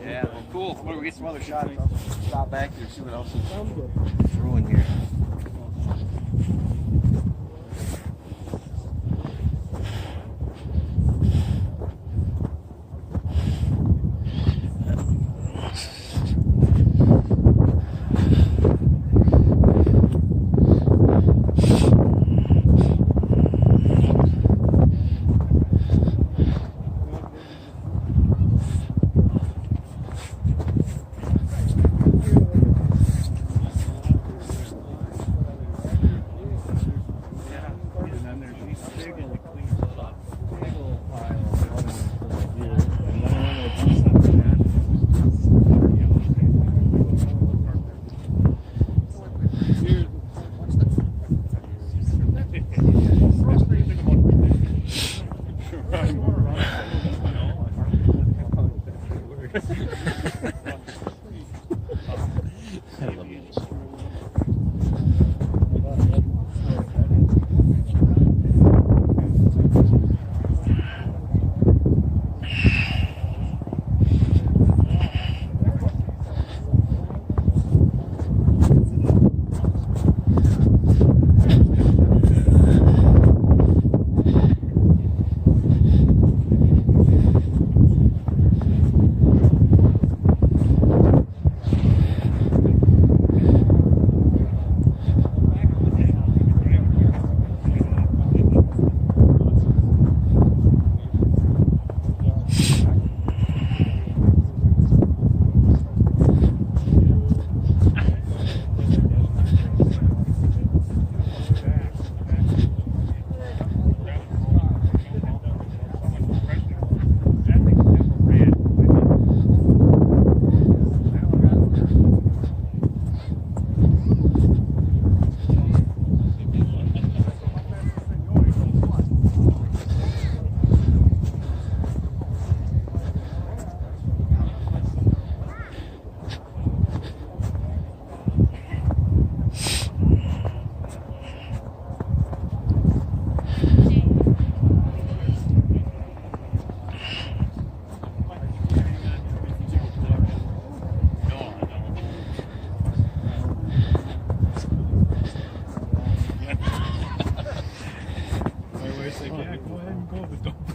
Yeah, well, cool. When we get some other shots, I'll stop back here and see what else is brewing here.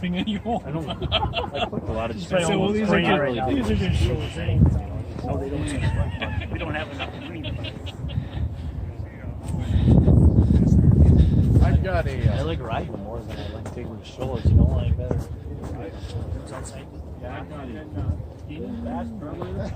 Anymore. I don't. I put a lot of. So these are just shows. Oh, they don't. We don't have enough money. I've got a. I like riding them more than I like taking the shows. You know, like better. It's outside. Yeah. Fast, probably.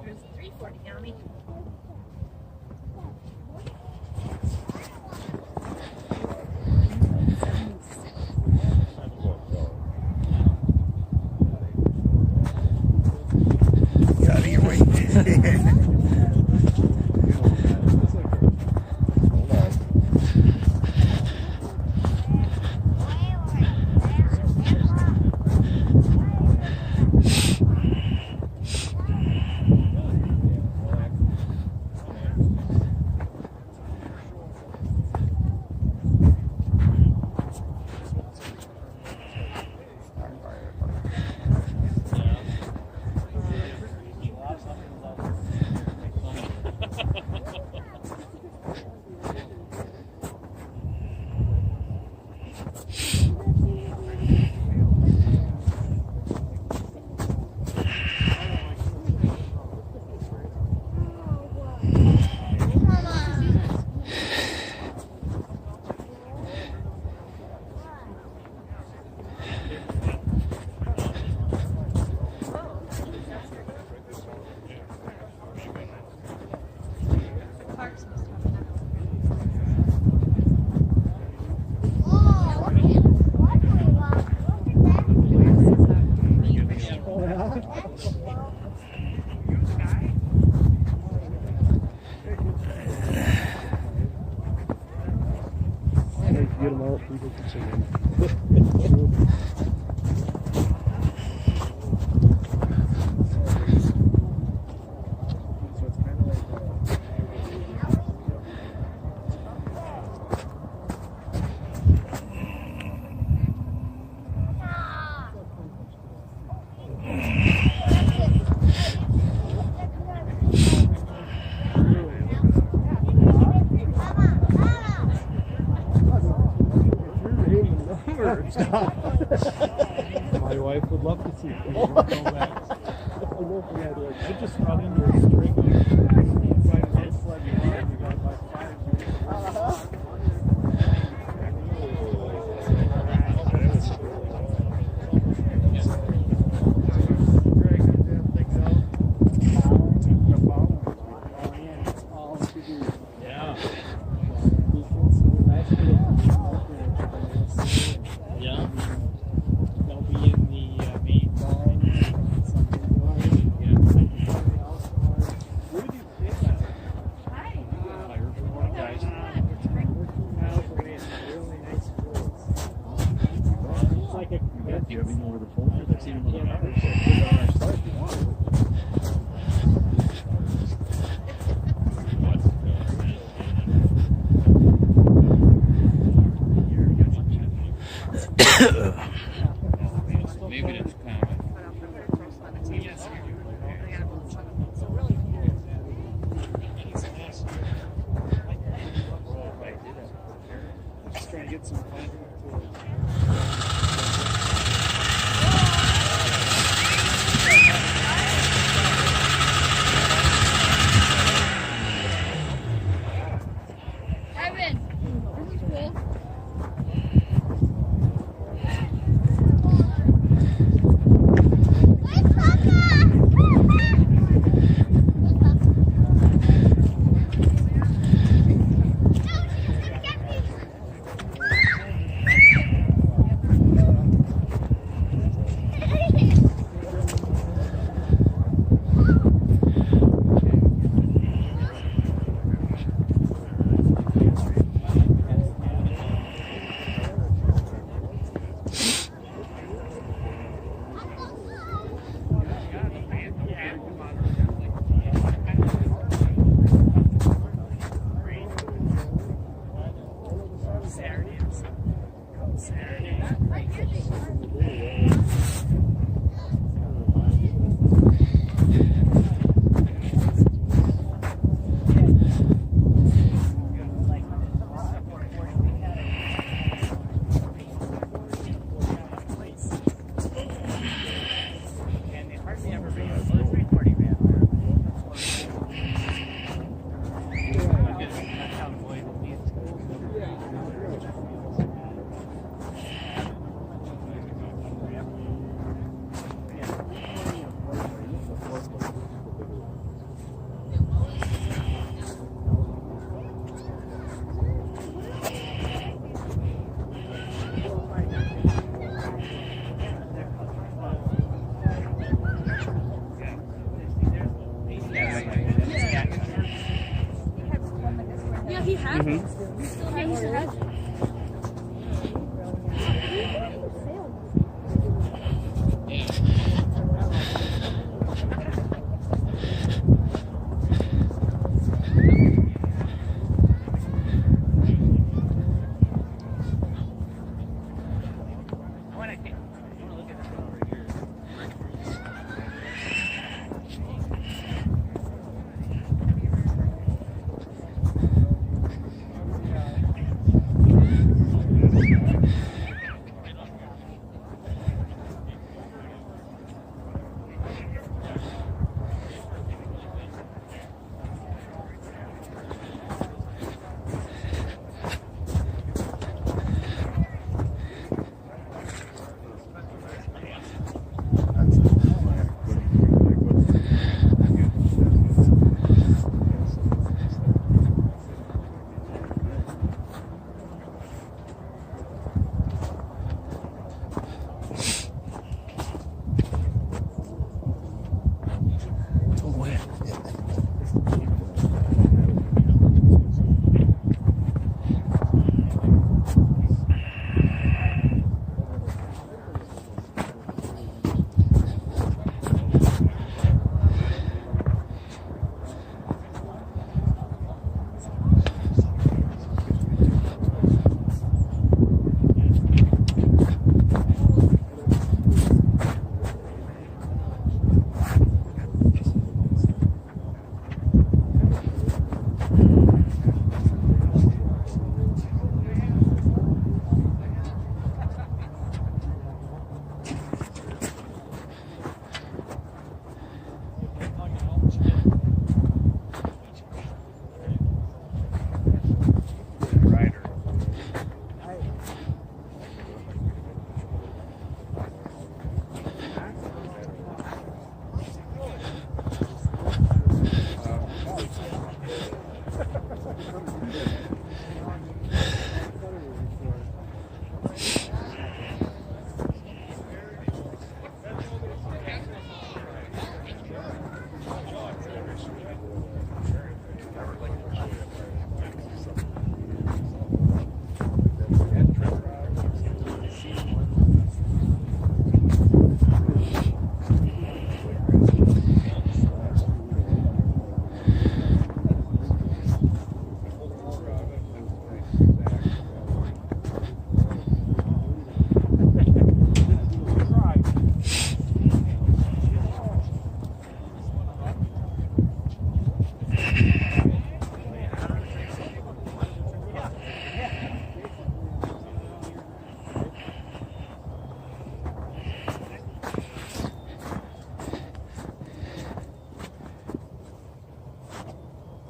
There's 340 County. Get out of your way. Get them all, people can see them. My wife would love to see it. I just got into a string Do you ever know where the phone is? I've seen them on the numbers. Maybe that's kind of. Just trying to get some fun.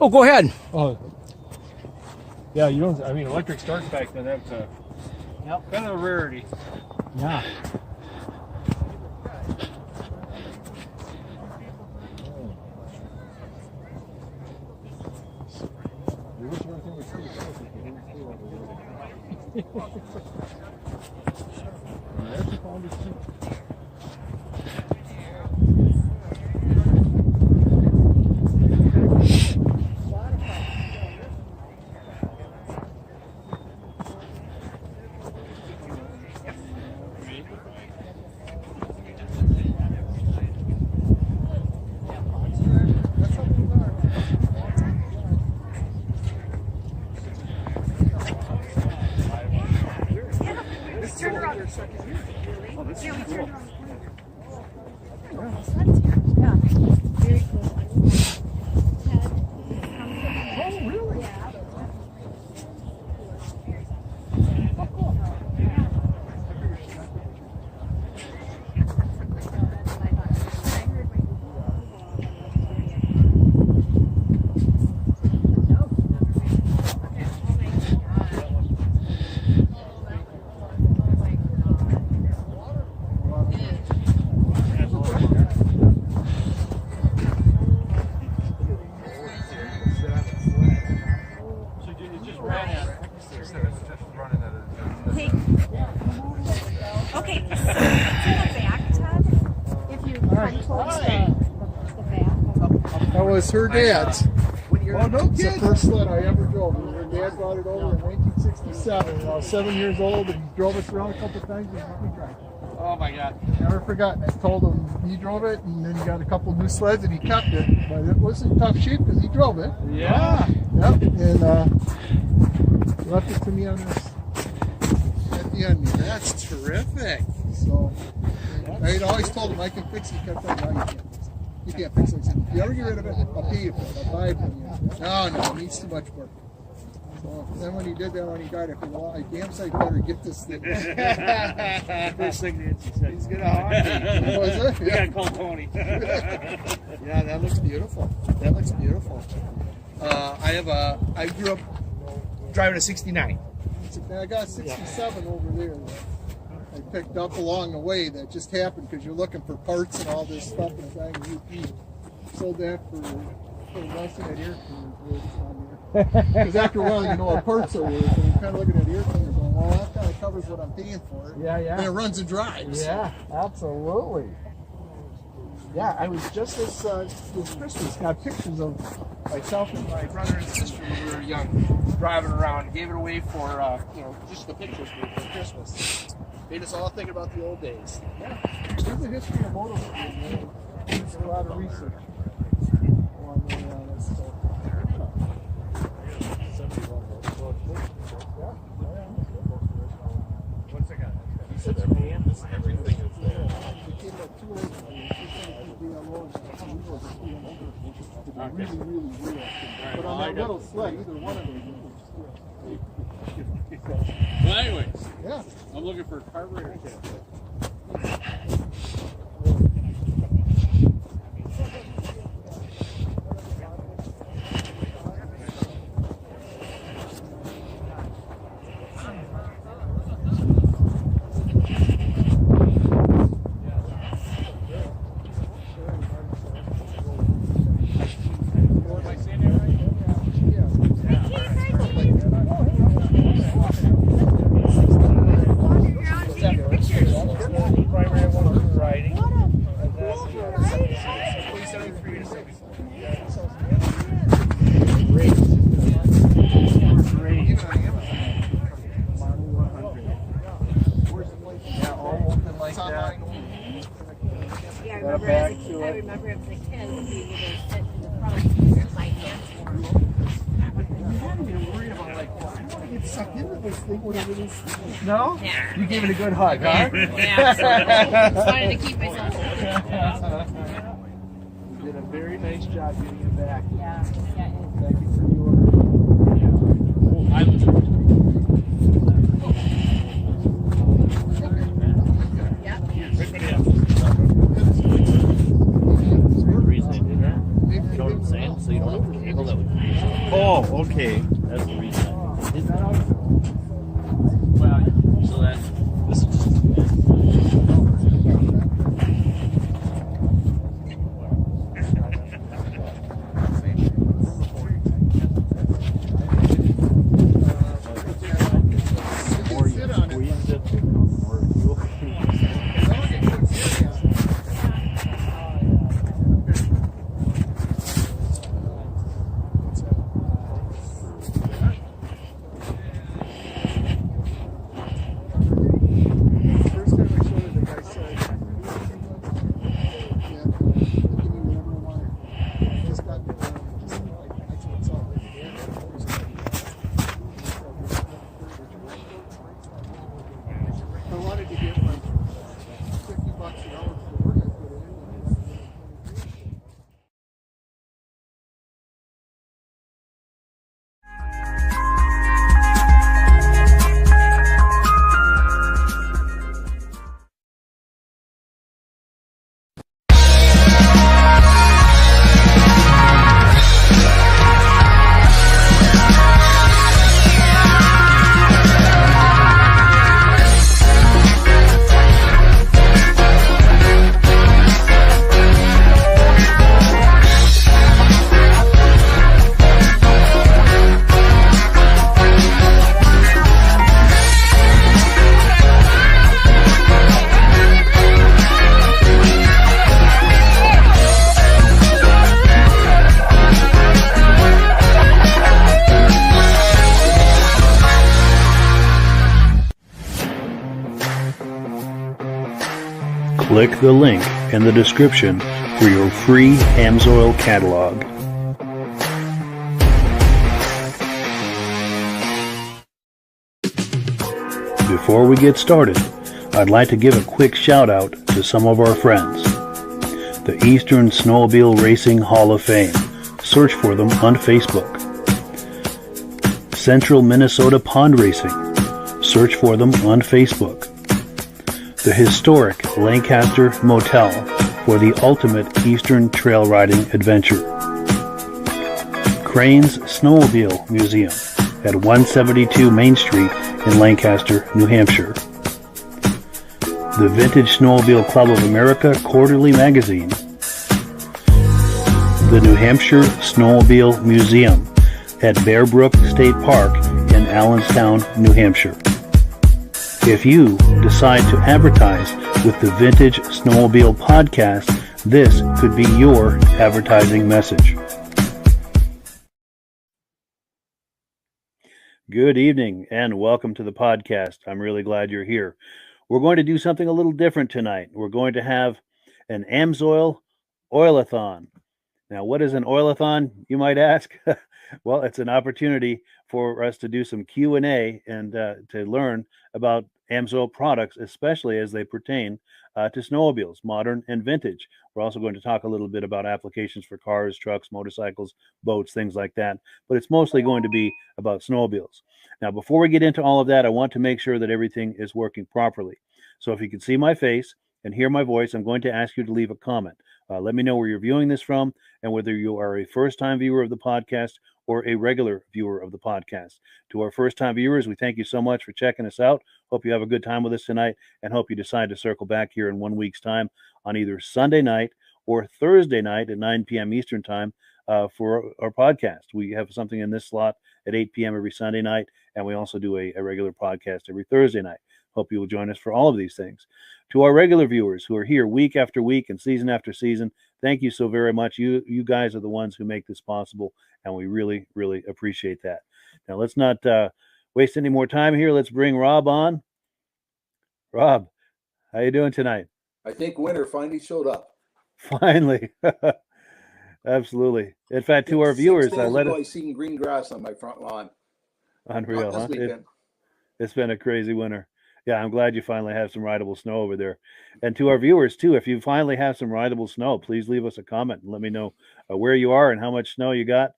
Oh, go ahead. Oh, yeah. You don't. I mean, electric starts back then. That's kind of a rarity. Yeah. Turn around. Yeah, we turned around. Yeah. Very cool. Oh, really? Yeah. Okay, so to the back, Ted, if you come towards the back. That was her dad's. Oh, no It's the first sled I ever drove. Her dad brought it over in 1967. I was 7 years old, and he drove us around a couple times and let me drive it. Oh my God. Never forgotten. I told him he drove it, and then he got a couple new sleds, and he kept it. But it was in tough shape because he drove it. Yeah. Yep. And left it to me on this at the end. That's terrific. So I had always told him I can fix it. He kept telling me, no, you can't fix it. I said, if you ever get rid of it, I'll pay you for it. I'll buy it from you. No, it needs too much work. So then when he did that, when he got it, I thought, well, I damn sight better get this thing. First thing Nancy said. He's gonna haunt me. Was it? We gotta call Tony. Yeah, that looks beautiful. That looks beautiful. I grew up driving a 69. I got a 67 over there. I picked up along the way that just happened because you're looking for parts and all this stuff and buying UP. Sold that for less than an air cleaner. Because after a while you know what parts are worth, and you're kind of looking at air cleaners going, well, that kind of covers what I'm paying for. Yeah, yeah. And it runs and drives. Yeah, absolutely. Yeah, I was just this Christmas got pictures of myself and my brother and sister when we were young, driving around. Gave it away for just the pictures for Christmas. Made us all think about the old days. Yeah. There's a history of motorcycling, man. There's a lot of research along the way on this stuff. Everything is there. Really, really real. But on that little sled, either one of them. Well, anyways, Yeah. I'm looking for a carburetor kit. Yeah, I remember as a kid, being able to sit in the front with my hands warm. Get sucked into this thing, whatever this is. No? Yeah. You gave it a good hug, huh? Yeah, so just wanted to keep myself. You did a very nice job getting it back. Yeah, yeah. Thank you for the order. The reason I did that, showed him sand so you don't have to cable that would Click the link in the description for your free AMSOIL catalog. Before we get started, I'd like to give a quick shout out to some of our friends. The Eastern Snowmobile Racing Hall of Fame. Search for them on Facebook. Central Minnesota Pond Racing. Search for them on Facebook. The historic Lancaster Motel for the ultimate Eastern trail riding adventure. Crane's Snowmobile Museum at 172 Main Street in Lancaster, New Hampshire. The Vintage Snowmobile Club of America Quarterly Magazine. The New Hampshire Snowmobile Museum at Bear Brook State Park in Allenstown, New Hampshire. If you decide to advertise with the Vintage Snowmobile podcast, this could be your advertising message. Good evening and welcome to the podcast. I'm really glad you're here. We're going to do something a little different tonight. We're going to have an AMSOIL Oilathon. Now, what is an Oilathon, you might ask? Well, it's an opportunity for us to do some Q&A and to learn about AMSOIL products, especially as they pertain to snowmobiles, modern and vintage. We're also going to talk a little bit about applications for cars, trucks, motorcycles, boats, things like that. But it's mostly going to be about snowmobiles. Now, before we get into all of that, I want to make sure that everything is working properly. So if you can see my face and hear my voice, I'm going to ask you to leave a comment. Let me know where you're viewing this from and whether you are a first-time viewer of the podcast or a regular viewer of the podcast. To our first-time viewers, we thank you so much for checking us out. Hope you have a good time with us tonight and hope you decide to circle back here in 1 week's time on either Sunday night or Thursday night at 9 p.m. Eastern time for our podcast. We have something in this slot at 8 p.m. every Sunday night, and we also do a regular podcast every Thursday night. Hope you will join us for all of these things. To our regular viewers who are here week after week and season after season, thank you so very much. You guys are the ones who make this possible, and we really, really appreciate that. Now, let's not waste any more time here. Let's bring Rob on. Rob, how you doing tonight? I think winter finally showed up. Finally. Absolutely. In fact, to our viewers, I seen green grass on my front lawn. Unreal, huh? It's been a crazy winter. Yeah, I'm glad you finally have some rideable snow over there. And to our viewers, too, if you finally have some rideable snow, please leave us a comment and let me know where you are and how much snow you got.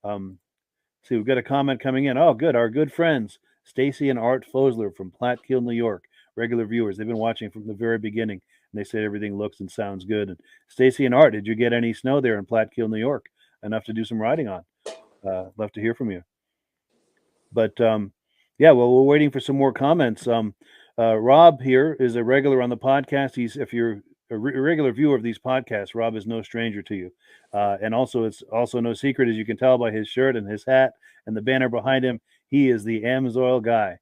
See, we've got a comment coming in. Oh, good. Our good friends, Stacy and Art Fosler from Platkill, New York, regular viewers. They've been watching from the very beginning, and they said everything looks and sounds good. And Stacy and Art, did you get any snow there in Platkill, New York? Enough to do some riding on? Love to hear from you. But, yeah, well, we're waiting for some more comments. Rob here is a regular on the podcast. If you're a regular viewer of these podcasts, Rob is no stranger to you. And also, it's also no secret, as you can tell by his shirt and his hat and the banner behind him, he is the AMSOIL guy.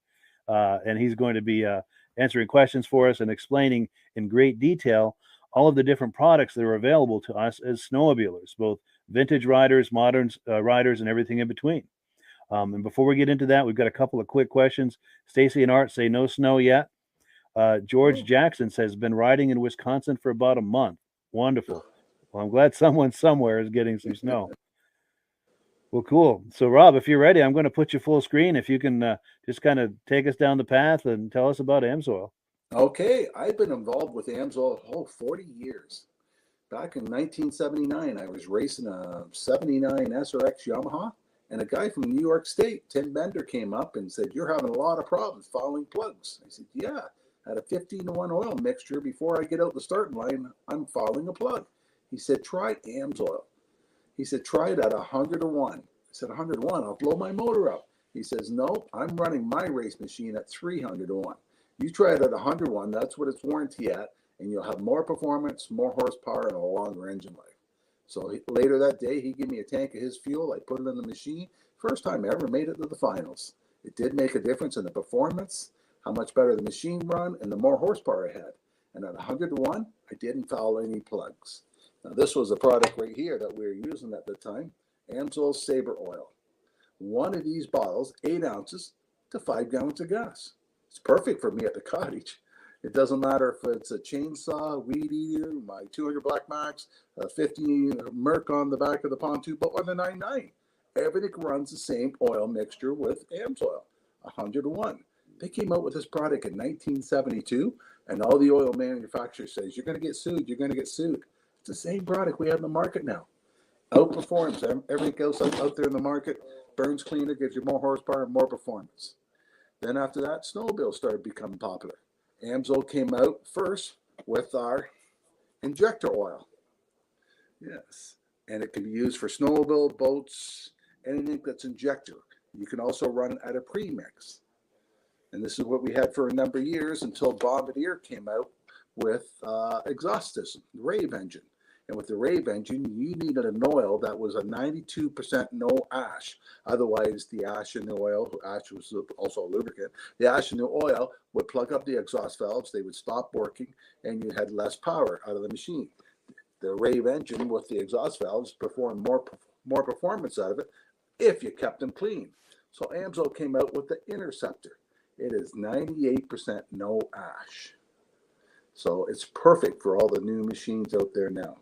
And he's going to be answering questions for us and explaining in great detail all of the different products that are available to us as snowmobilers, both vintage riders, modern riders, and everything in between. And before we get into that, we've got a couple of quick questions. Stacy and Art say no snow yet. George Jackson says, been riding in Wisconsin for about a month. Wonderful. Well, I'm glad someone somewhere is getting some snow. Well, cool. So, Rob, if you're ready, I'm going to put you full screen. If you can just kind of take us down the path and tell us about AMSOIL. Okay. I've been involved with AMSOIL 40 years. Back in 1979, I was racing a 79 SRX Yamaha. And a guy from New York State, Tim Bender, came up and said, "You're having a lot of problems fouling plugs." I said, "Yeah, I had a 15-to-1 oil mixture. Before I get out the starting line, I'm fouling a plug." He said, "Try AMSOIL." He said, "Try it at 100-to-1. I said, 100-to-1, I'll blow my motor up. He says, "No, I'm running my race machine at 300-to-1. You try it at 100-to-1, that's what it's warranty at, and you'll have more performance, more horsepower, and a longer engine life." So later that day, he gave me a tank of his fuel. I put it in the machine. First time I ever made it to the finals. It did make a difference in the performance, how much better the machine run, and the more horsepower I had. And at 100-to-1, I didn't foul any plugs. Now, this was a product right here that we were using at the time, AMSOIL Sabre Oil. One of these bottles, 8 ounces to 5 gallons of gas. It's perfect for me at the cottage. It doesn't matter if it's a chainsaw, weed eater, my 200 Black Max, a 50 Merc on the back of the pontoon boat, or the 99. Everything runs the same oil mixture with AMSOIL, 100-to-1. They came out with this product in 1972, and all the oil manufacturers says, you're going to get sued, you're going to get sued. It's the same product we have in the market now. Outperforms everything else out there in the market. Burns cleaner, gives you more horsepower, more performance. Then after that, snowmobiles started becoming popular. AMSOIL came out first with our injector oil. Yes, and it can be used for snowmobile, boats, anything that's injector. You can also run it at a premix. And this is what we had for a number of years until Bombardier came out with exhaust system, the Rave engine. And with the Rave engine, you needed an oil that was a 92% no ash. Otherwise, the ash in the oil, ash was also a lubricant, the ash in the oil would plug up the exhaust valves, they would stop working, and you had less power out of the machine. The Rave engine with the exhaust valves performed more performance out of it if you kept them clean. So AMSOIL came out with the Interceptor. It is 98% no ash. So it's perfect for all the new machines out there now.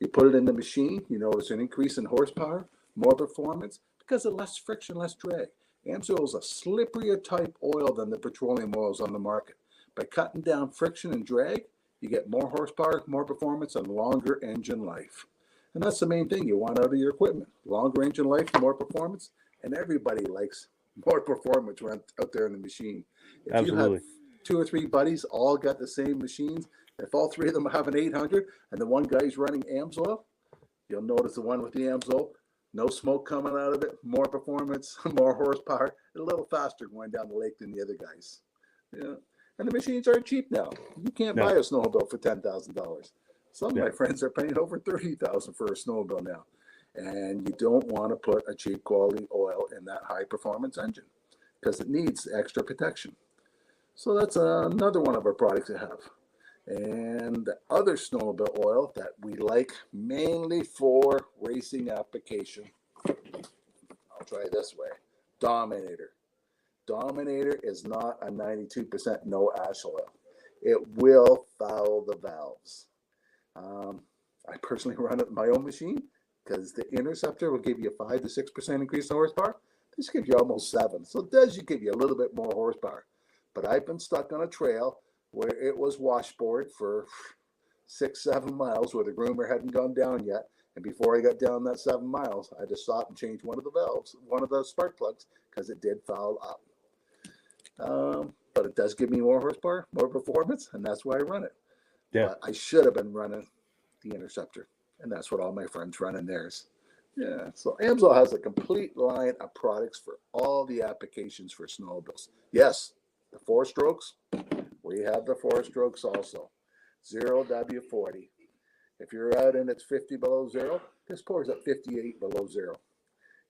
You put it in the machine, you notice an increase in horsepower, more performance, because of less friction, less drag. AMSOIL is a slipperier type oil than the petroleum oils on the market. By cutting down friction and drag, you get more horsepower, more performance, and longer engine life. And that's the main thing you want out of your equipment. Longer engine life, more performance, and everybody likes more performance out there in the machine. If Absolutely. you have 2 or 3 buddies all got the same machines, if all 3 of them have an 800 and the one guy's running AMSOIL, you'll notice the one with the AMSOIL, no smoke coming out of it, more performance, more horsepower, a little faster going down the lake than the other guys. Yeah. And the machines aren't cheap now. You can't buy a snowmobile for $10,000. Some of my friends are paying over $30,000 for a snowmobile now. And you don't want to put a cheap quality oil in that high performance engine because it needs extra protection. So that's another one of our products to have. And the other snowmobile oil that we like mainly for racing application, I'll try it this way, Dominator. Dominator is not a 92% no ash oil. It will foul the valves. I personally run it in my own machine because the Interceptor will give you a 5 to 6% increase in horsepower. This gives you almost 7. So it does give you a little bit more horsepower. But I've been stuck on a trail where it was washboard for 6-7 miles where the groomer hadn't gone down yet. And before I got down that 7 miles, I just stopped and changed one of the valves, one of the spark plugs, because it did foul up. But it does give me more horsepower, more performance, and that's why I run it. Yeah. But I should have been running the Interceptor, and that's what all my friends run in theirs. Yeah, so AMSOIL has a complete line of products for all the applications for snowmobiles. Yes, the 4-strokes, we have the 4-strokes also. 0W40. If you're out and it's 50 below zero, this pours at 58 below zero.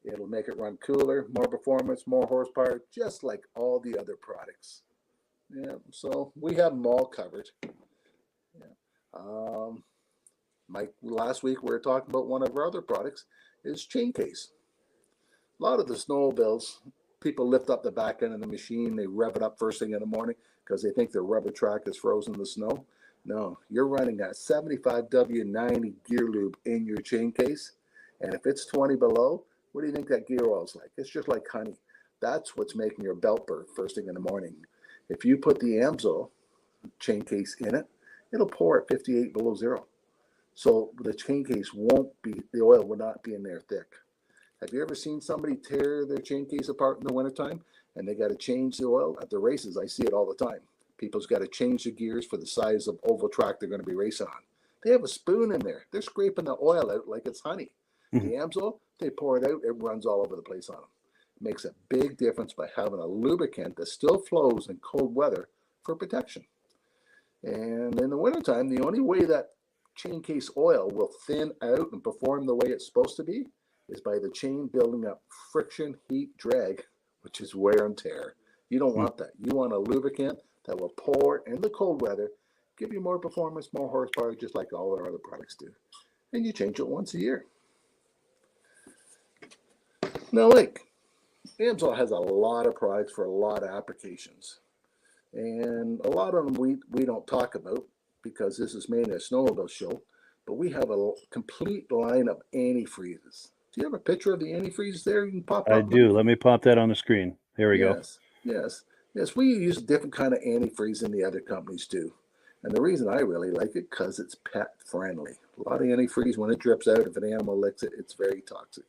It'll make it run cooler, more performance, more horsepower, just like all the other products. Yeah, so we have them all covered. Yeah. Last week we were talking about one of our other products is chain case. A lot of the snowmobiles, people lift up the back end of the machine, they rev it up first thing in the morning because they think their rubber track is frozen in the snow. No, you're running a 75W90 gear lube in your chain case, and if it's 20 below, what do you think that gear oil is like? It's just like honey. That's what's making your belt burn first thing in the morning. If you put the AMSOIL chain case in it, it'll pour at 58 below zero. So the chain case the oil will not be in there thick. Have you ever seen somebody tear their chain case apart in the wintertime and they got to change the oil? At the races, I see it all the time. People's got to change the gears for the size of oval track they're going to be racing on. They have a spoon in there. They're scraping the oil out like it's honey. The AMSOIL, they pour it out, it runs all over the place on them. It makes a big difference by having a lubricant that still flows in cold weather for protection. And in the wintertime, the only way that chain case oil will thin out and perform the way it's supposed to be is by the chain building up friction, heat, drag, which is wear and tear. You don't want that. You want a lubricant that will pour in the cold weather, give you more performance, more horsepower, just like all our other products do. And you change it once a year. Now, AMSOIL has a lot of products for a lot of applications. And a lot of them we don't talk about because this is mainly a snowmobile show, but we have a complete line of antifreezes. Do you have a picture of the antifreeze there? You can pop up. I do. Let me pop that on the screen. There we go. Yes. We use a different kind of antifreeze than the other companies do. And the reason I really like it, because it's pet friendly. A lot of antifreeze, when it drips out, if an animal licks it, it's very toxic.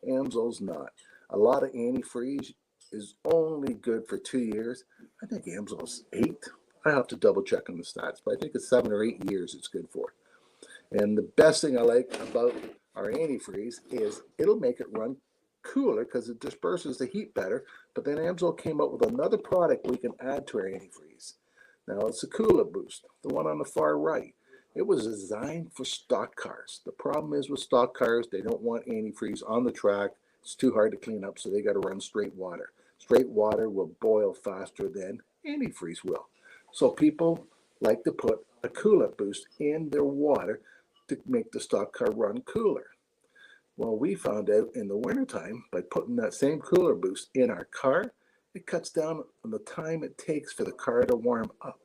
Amsoil's not. A lot of antifreeze is only good for 2 years. I think Amsoil's 8. I have to double check on the stats, but I think it's 7 or 8 years it's good for. And the best thing I like about our antifreeze is it'll make it run cooler because it disperses the heat better. But then Amsoil came up with another product we can add to our antifreeze. Now it's a cooler boost, the one on the far right. It was designed for stock cars. The problem is with stock cars, they don't want antifreeze on the track. It's too hard to clean up, so they got to run straight water. Straight water will boil faster than antifreeze will. So people like to put a coolant boost in their water to make the stock car run cooler. Well, we found out in the wintertime, by putting that same cooler boost in our car, it cuts down on the time it takes for the car to warm up.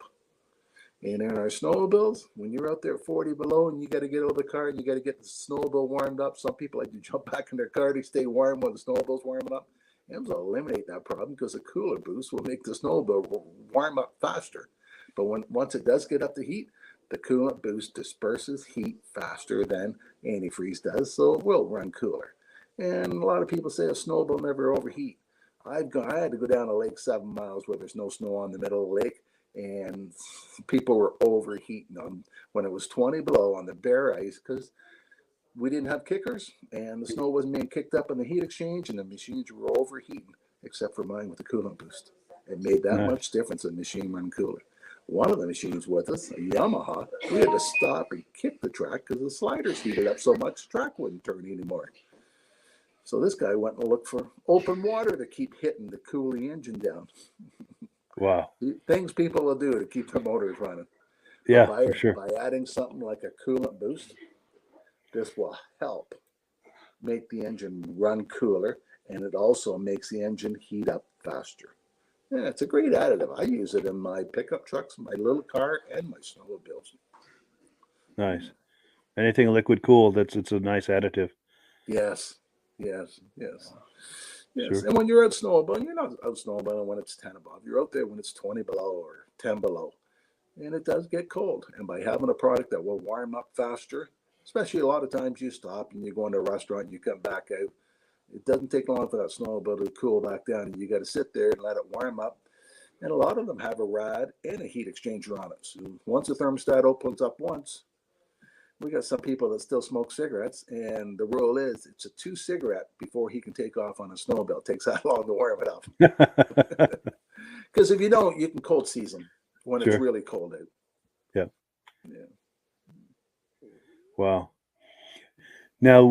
And in our snowmobiles, when you're out there 40 below and you got to get out of the car, you got to get the snowmobile warmed up. Some people like to jump back in their car to stay warm when the snowmobile's warming up. Amsoil eliminate that problem because the cooler boost will make the snowmobile warm up faster. But once it does get up to heat, the coolant boost disperses heat faster than antifreeze does, so it will run cooler. And a lot of people say a snowmobile never overheat. I had to go down a lake 7 miles where there's no snow on the middle of the lake, and people were overheating them when it was 20 below on the bare ice because we didn't have kickers and the snow wasn't being kicked up in the heat exchange, and the machines were overheating, except for mine with the coolant boost. It made that much difference in the machine run cooler. One of the machines with us, a Yamaha, we had to stop and kick the track because the sliders heated up so much the track wouldn't turn anymore. So this guy went and looked for open water to keep hitting to cool the engine down. Wow. Things people will do to keep their motors running. Yeah, for sure. By adding something like a coolant boost, this will help make the engine run cooler, and it also makes the engine heat up faster. Yeah, it's a great additive. I use it in my pickup trucks, my little car, and my snowmobiles. Nice. Anything liquid cooled, it's a nice additive. Yes. Sure. And when you're out snowmobiling, you're not out snowmobiling when it's 10 above. You're out there when it's 20 below or 10 below. And it does get cold. And by having a product that will warm up faster, especially a lot of times you stop and you go into a restaurant and you come back out, it doesn't take long for that snowmobile to cool back down. And you got to sit there and let it warm up. And a lot of them have a rad and a heat exchanger on it. So once the thermostat opens up once, we got some people that still smoke cigarettes, and the rule is it's a 2 cigarette before he can take off on a snowmobile. It takes that long to warm it up. Because if you don't, you can cold season when it's really cold out. Yeah. Wow. Now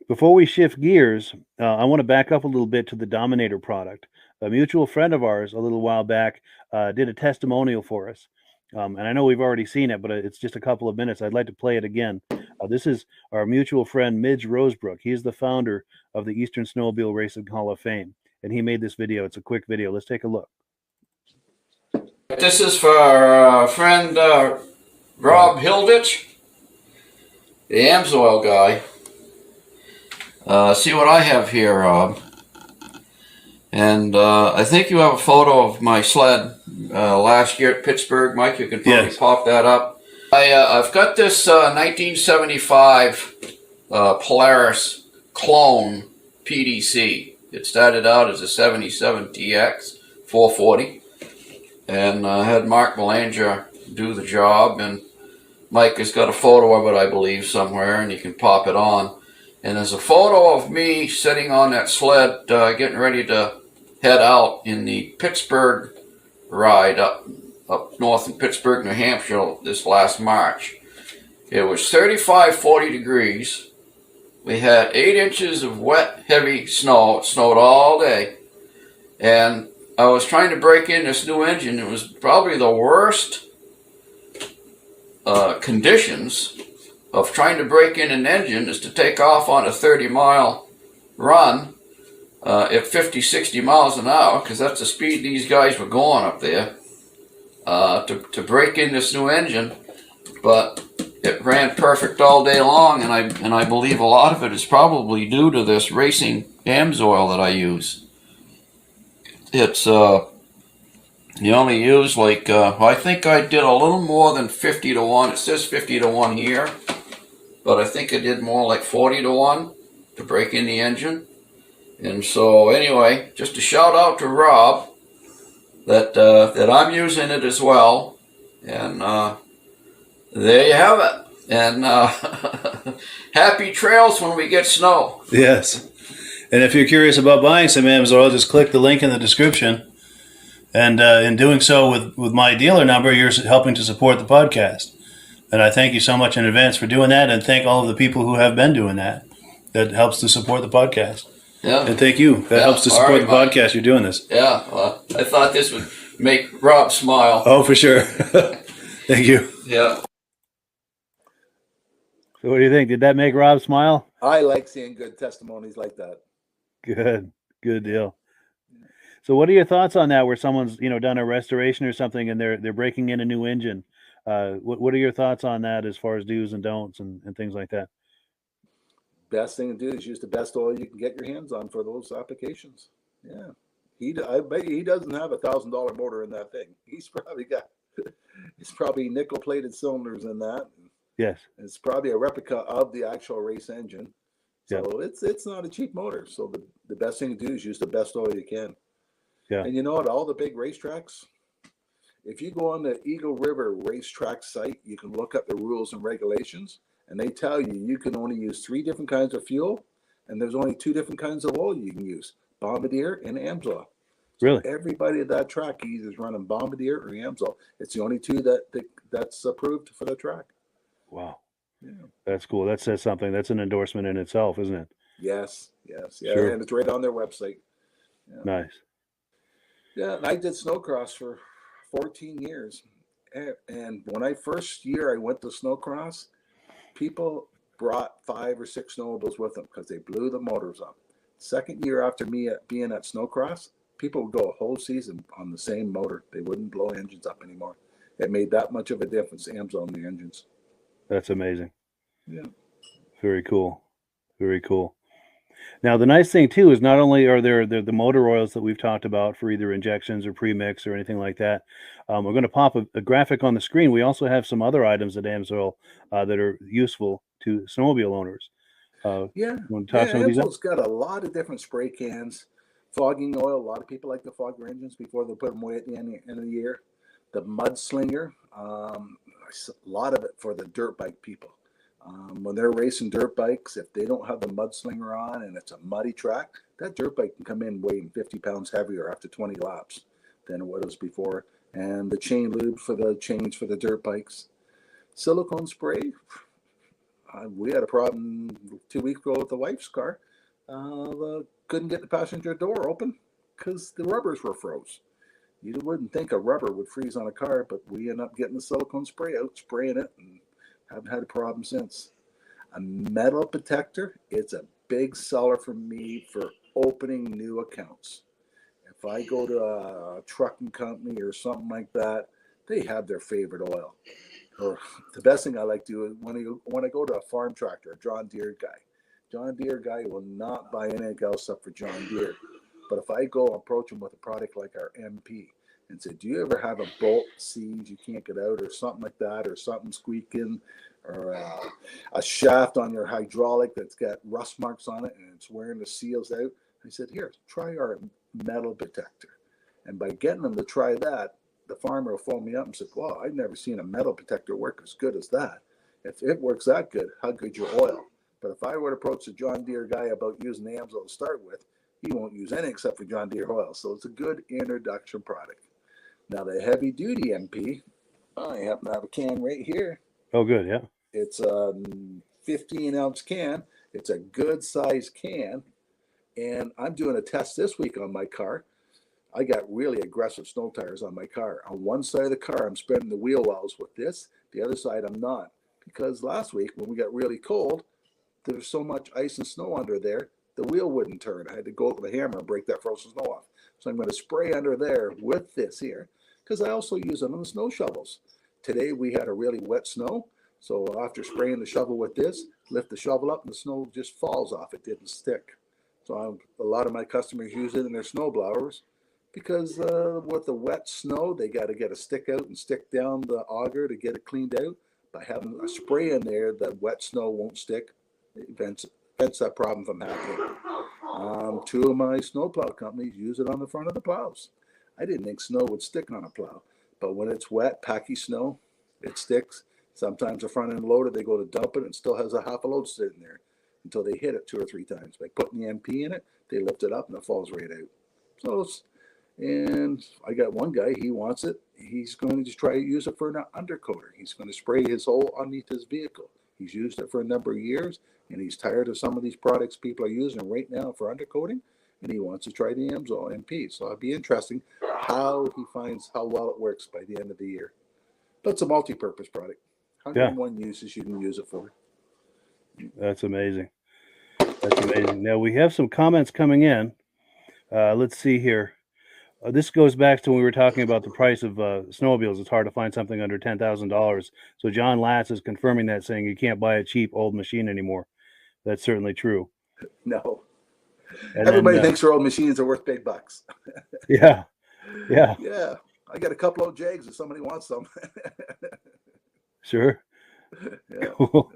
before we shift gears, I want to back up a little bit to the Dominator product. A mutual friend of ours a little while back did a testimonial for us. And I know we've already seen it, but it's just a couple of minutes. I'd like to play it again. This is our mutual friend, Midge Rosebrook. He's the founder of the Eastern Snowmobile Racing Hall of Fame. And he made this video. It's a quick video. Let's take a look. This is for our friend Rob Hilditch, the Amsoil guy. See what I have here, Rob. And I think you have a photo of my sled last year at Pittsburgh, Mike. You can probably pop that up. I've got this 1975 Polaris clone PDC. It started out as a 77 TX 440. And I had Mark Belanger do the job. And Mike has got a photo of it, I believe, somewhere, and you can pop it on. And there's a photo of me sitting on that sled getting ready to head out in the Pittsburgh ride up north in Pittsburgh, New Hampshire this last March. It was 35, 40 degrees. We had 8 inches of wet, heavy snow. It snowed all day. And I was trying to break in this new engine. It was probably the worst conditions of trying to break in an engine is to take off on a 30-mile run at 50, 60 miles an hour, because that's the speed these guys were going up there. to break in this new engine, but it ran perfect all day long, and I believe a lot of it is probably due to this racing AMSOIL that I use. It's you only use like I think I did a little more than 50 to 1. It says 50 to 1 here, but I think I did more like 40 to 1 to break in the engine. And so anyway, just a shout out to Rob that I'm using it as well, and there you have it. And happy trails when we get snow. Yes. And if you're curious about buying some AMSOIL, just click the link in the description. And in doing so with my dealer number, you're helping to support the podcast. And I thank you so much in advance for doing that, and thank all of the people who have been doing that. That helps to support the podcast. Yeah. And thank you. That helps to support the podcast. You're doing this. Yeah. Well, I thought this would make Rob smile. Oh, for sure. Thank you. Yeah. So what do you think? Did that make Rob smile? I like seeing good testimonies like that. Good. Good deal. So what are your thoughts on that, where someone's, done a restoration or something and they're breaking in a new engine? What are your thoughts on that as far as do's and don'ts and things like that? Best thing to do is use the best oil you can get your hands on for those applications. Yeah. I bet he doesn't have $1,000 motor in that thing. It's probably nickel plated cylinders in that. Yes. It's probably a replica of the actual race engine. So Yep. it's not a cheap motor. So the best thing to do is use the best oil you can. Yeah. And you know, at all the big racetracks, if you go on the Eagle River racetrack site, you can look up the rules and regulations, and they tell you can only use 3 different kinds of fuel, and there's only 2 different kinds of oil you can use, Bombardier and AMSOIL. Really? Everybody at that track either is running Bombardier or AMSOIL. It's the only 2 that's approved for the track. Wow. Yeah. That's cool. That says something. That's an endorsement in itself, isn't it? Yes. Yeah, Sure. and it's right on their website. Yeah. Nice. Yeah, and I did snowcross for 14 years. And when I first year I went to snowcross, people brought 5 or 6 snowmobiles with them because they blew the motors up. Second year after me being at snowcross, people would go a whole season on the same motor. They wouldn't blow engines up anymore. It made that much of a difference, AMSOIL in the engines. That's amazing. Yeah. Very cool. Very cool. Now, the nice thing, too, is not only are there the motor oils that we've talked about for either injections or premix or anything like that. We're going to pop a graphic on the screen. We also have some other items at AMSOIL that are useful to snowmobile owners. Yeah. Want to talk some of these AMSOIL's got a lot of different spray cans. Fogging oil. A lot of people like to fog their engines before they put them away at the end of the year. The Mudslinger. A lot of it for the dirt bike people. When they're racing dirt bikes, if they don't have the Mudslinger on and it's a muddy track, that dirt bike can come in weighing 50 pounds heavier after 20 laps than it was before. And the chain lube for the chains for the dirt bikes. Silicone spray. We had a problem 2 weeks ago with the wife's car. Couldn't get the passenger door open because the rubbers were froze. You wouldn't think a rubber would freeze on a car, but we ended up getting the silicone spray out, spraying it, and haven't had a problem since. A metal detector, it's a big seller for me for opening new accounts. If I go to a trucking company or something like that, they have their favorite oil. Or the best thing I like to do is when I go to a farm tractor, a John Deere guy will not buy anything else except for John Deere. But if I go approach him with a product like our MP and say, do you ever have a bolt seized, you can't get out, or something like that, or something squeaking, or a shaft on your hydraulic that's got rust marks on it and it's wearing the seals out? I said, here, try our metal detector. And by getting them to try that, the farmer will phone me up and say, wow, I've never seen a metal detector work as good as that. If it works that good, how good's your oil? But if I were to approach the John Deere guy about using the AMSOIL to start with, he won't use any except for John Deere oil. So it's a good introduction product. Now the heavy duty MP, I happen to have a can right here. Oh, good. Yeah. It's a 15-ounce can. It's a good size can. And I'm doing a test this week on my car. I got really aggressive snow tires on my car. On one side of the car, I'm spreading the wheel wells with this. The other side, I'm not. Because last week, when we got really cold, there was so much ice and snow under there, the wheel wouldn't turn. I had to go with a hammer and break that frozen snow off. So I'm going to spray under there with this here because I also use it on the snow shovels. Today we had a really wet snow, so after spraying the shovel with this, lift the shovel up and the snow just falls off. It didn't stick. So a lot of my customers use it in their snow blowers because with the wet snow, they got to get a stick out and stick down the auger to get it cleaned out. By having a spray in there, that wet snow won't stick. It prevents that problem from happening. Two of my snowplow companies use it on the front of the plows. I didn't think snow would stick on a plow, but when it's wet, packy snow, it sticks. Sometimes the front end loader, they go to dump it and still has a half a load sitting there until they hit it 2 or 3 times. By putting the MP in it, they lift it up and it falls right out. So, and I got one guy, he wants it. He's going to just try to use it for an undercoater. He's going to spray his hole underneath his vehicle. He's used it for a number of years, and he's tired of some of these products people are using right now for undercoating, and he wants to try the AMSOIL MP. So it'll be interesting how he finds how well it works by the end of the year. But it's a multi-purpose product. 101 uses you can use it for. That's amazing. That's amazing. Now we have some comments coming in. Let's see here. This goes back to when we were talking about the price of snowmobiles. It's hard to find something under $10,000. So John Latz is confirming that, saying you can't buy a cheap old machine anymore. That's certainly true. No. And everybody thinks their old machines are worth big bucks. Yeah. I got a couple old Jags if somebody wants them. Sure. Yeah. Cool.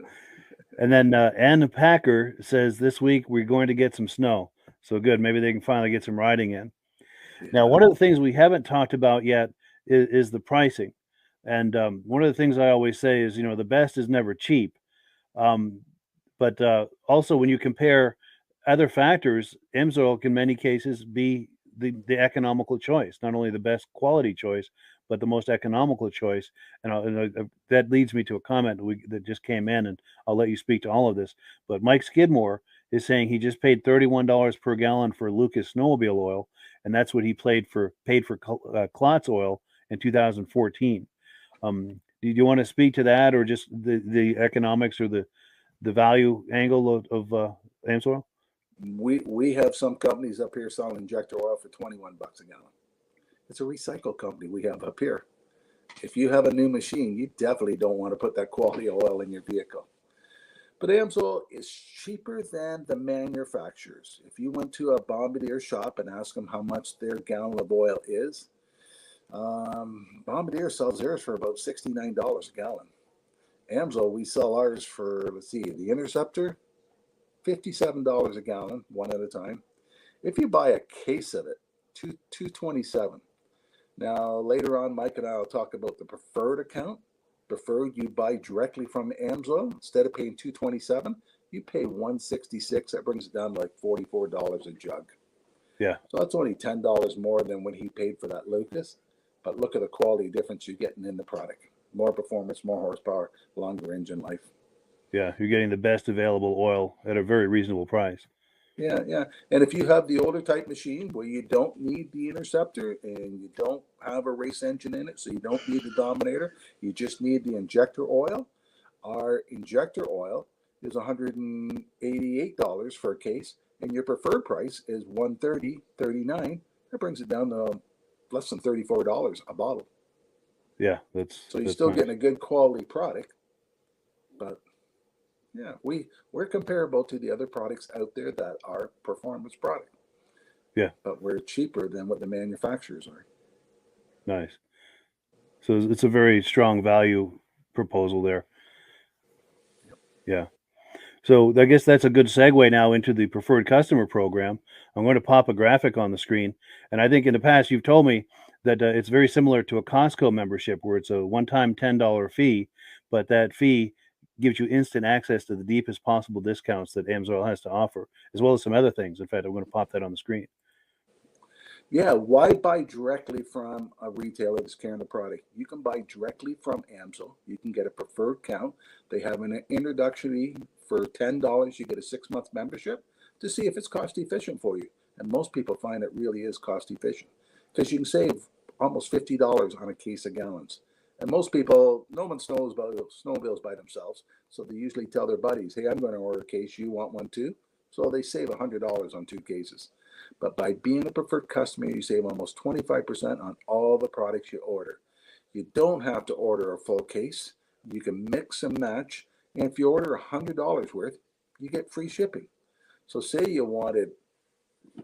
And then Ann Packer says this week we're going to get some snow. So good. Maybe they can finally get some riding in. Now, one of the things we haven't talked about yet is the pricing. And one of the things I always say is, the best is never cheap. But also when you compare other factors, AMSOIL can in many cases be the economical choice, not only the best quality choice, but the most economical choice. And that leads me to a comment that just came in, and I'll let you speak to all of this. But Mike Skidmore is saying he just paid $31 per gallon for Lucas snowmobile oil, and that's what he paid for Klotz oil in 2014. Do you want to speak to that, or just the economics or the value angle of AMSOIL? We have some companies up here selling injector oil for $21 a gallon. It's a recycle company we have up here. If you have a new machine, you definitely don't want to put that quality oil in your vehicle. But AMSOIL is cheaper than the manufacturers. If you went to a Bombardier shop and asked them how much their gallon of oil is, Bombardier sells theirs for about $69 a gallon. AMSOIL, we sell ours for, the Interceptor, $57 a gallon, one at a time. If you buy a case of it, $227. Now, later on, Mike and I will talk about the preferred account. Preferred, you buy directly from AMSOIL. Instead of paying $227, you pay $166. That brings it down to like $44 a jug. Yeah. So that's only $10 more than what he paid for that Lucas. But look at the quality difference you're getting in the product. More performance, more horsepower, longer engine life. Yeah, you're getting the best available oil at a very reasonable price. Yeah. And if you have the older type machine where you don't need the Interceptor and you don't have a race engine in it, so you don't need the Dominator, you just need the injector oil. Our injector oil is $188 for a case, and your preferred price is $130.39. That brings it down to less than $34 a bottle. Yeah, so you're still getting a good quality product, but yeah, we're comparable to the other products out there that are performance product. Yeah, but we're cheaper than what the manufacturers are. Nice. So it's a very strong value proposal there. Yeah. So I guess that's a good segue now into the preferred customer program. I'm going to pop a graphic on the screen. And I think in the past you've told me that it's very similar to a Costco membership where it's a one-time $10 fee, but that fee gives you instant access to the deepest possible discounts that AMSOIL has to offer, as well as some other things. In fact, I'm going to pop that on the screen. Yeah, why buy directly from a retailer that's carrying the product? You can buy directly from AMSOIL. You can get a preferred count. They have an introductory for $10. You get a 6-month membership to see if it's cost efficient for you. And most people find it really is cost efficient because you can save almost $50 on a case of gallons. And most people, no one knows about snowmobiles by themselves. So they usually tell their buddies, hey, I'm going to order a case. You want one too? So they save $100 on 2 cases. But by being a preferred customer, you save almost 25% on all the products you order. You don't have to order a full case. You can mix and match. And if you order $100 worth, you get free shipping. So say you wanted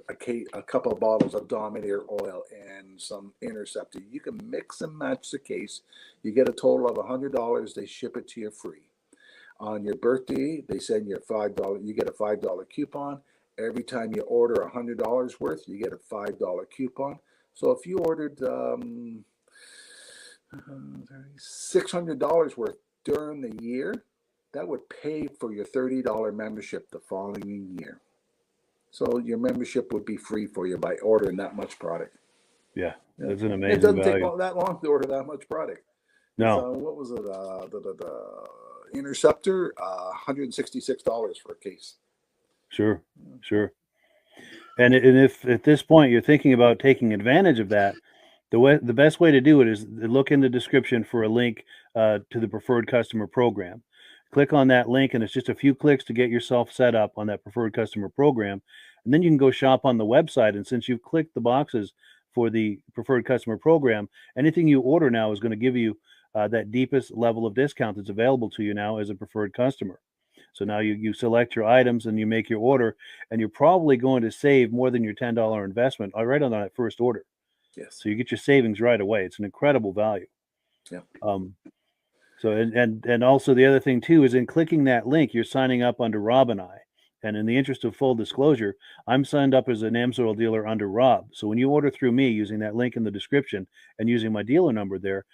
a couple of bottles of Dominator oil and some Interceptor. You can mix and match the case. You get a total of $100. They ship it to you free. On your birthday, they send you $5. You get a $5 coupon. Every time you order $100 worth, you get a $5 coupon. So if you ordered $600 worth during the year, that would pay for your $30 membership the following year. So your membership would be free for you by ordering that much product. Yeah, that's an amazing It doesn't value. take that long to order that much product. No. So what was it? The Interceptor, $166 for a case. Sure. And if at this point you're thinking about taking advantage of that, the best way to do it is look in the description for a link to the preferred customer program. Click on that link, and it's just a few clicks to get yourself set up on that preferred customer program. And then you can go shop on the website. And since you've clicked the boxes for the preferred customer program, anything you order now is going to give you that deepest level of discount that's available to you now as a preferred customer. So now you select your items and you make your order, and you're probably going to save more than your $10 investment right on that first order. Yes. So you get your savings right away. It's an incredible value. Yeah. So and also the other thing too is in clicking that link, you're signing up under Rob and I. And in the interest of full disclosure, I'm signed up as an AMSOIL dealer under Rob. So when you order through me using that link in the description and using my dealer number there,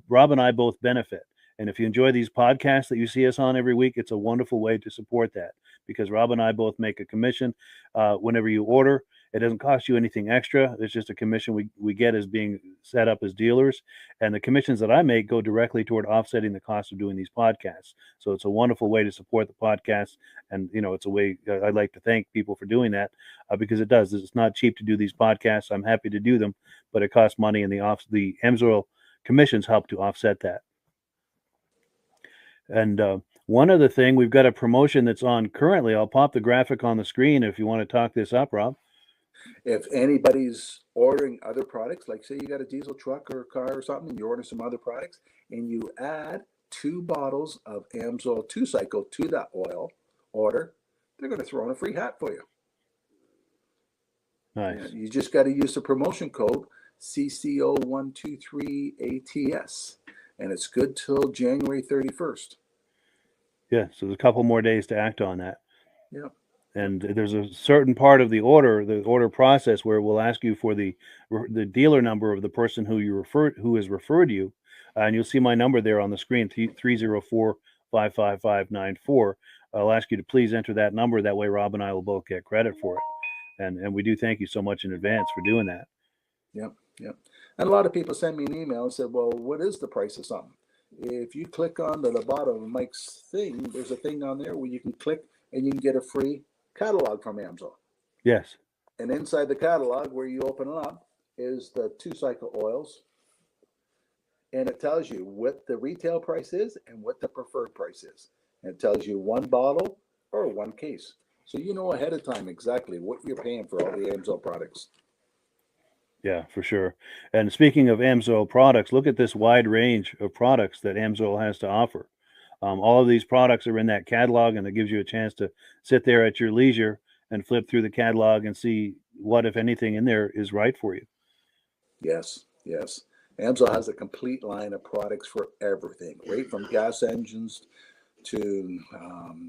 Rob and I both benefit. And if you enjoy these podcasts that you see us on every week, it's a wonderful way to support that, because Rob and I both make a commission whenever you order. It doesn't cost you anything extra. It's just a commission we get as being set up as dealers. And the commissions that I make go directly toward offsetting the cost of doing these podcasts. So it's a wonderful way to support the podcast. And, it's a way I'd like to thank people for doing that because it does. It's not cheap to do these podcasts. I'm happy to do them, but it costs money, and the AMSOIL commissions help to offset that. And one other thing, we've got a promotion that's on currently. I'll pop the graphic on the screen if you want to talk this up, Rob. If anybody's ordering other products, like say you got a diesel truck or a car or something, and you order some other products, and you add 2 bottles of AMSOIL 2-cycle to that oil order, they're going to throw in a free hat for you. Nice. You just got to use the promotion code CCO123ATS, and it's good till January 31st. Yeah, so there's a couple more days to act on that. Yeah. And there's a certain part of the order process where we'll ask you for the dealer number of the person who has referred you, and you'll see my number there on the screen, 304-555-94. I'll ask you to please enter that number. That way, Rob and I will both get credit for it, and we do thank you so much in advance for doing that. Yep. And a lot of people send me an email and say, "Well, what is the price of something?" If you click on the bottom of Mike's thing, there's a thing on there where you can click and you can get a free catalog from AMSOIL. Yes. And inside the catalog, where you open it up, is the 2-cycle oils. And it tells you what the retail price is and what the preferred price is. And it tells you 1 bottle or 1 case. So you know ahead of time exactly what you're paying for all the AMSOIL products. Yeah, for sure. And speaking of AMSOIL products, look at this wide range of products that AMSOIL has to offer. All of these products are in that catalog, and it gives you a chance to sit there at your leisure and flip through the catalog and see what, if anything, in there is right for you. Yes. AMSOIL has a complete line of products for everything, right from gas engines to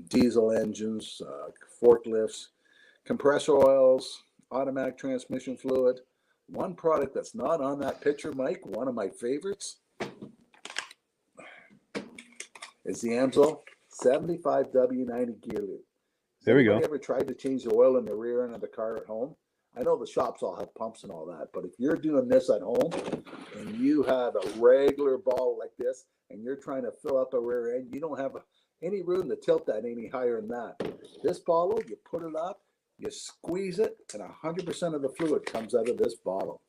diesel engines, forklifts, compressor oils, automatic transmission fluid. One product that's not on that picture, Mike, one of my favorites, is the AMSOIL 75W90 gear loop. There we go. Ever tried to change the oil in the rear end of the car at home? I know the shops all have pumps and all that, but if you're doing this at home and you have a regular ball like this and you're trying to fill up a rear end, you don't have any room to tilt that any higher than that. This bottle, you put it up, you squeeze it, and 100% of the fluid comes out of this bottle.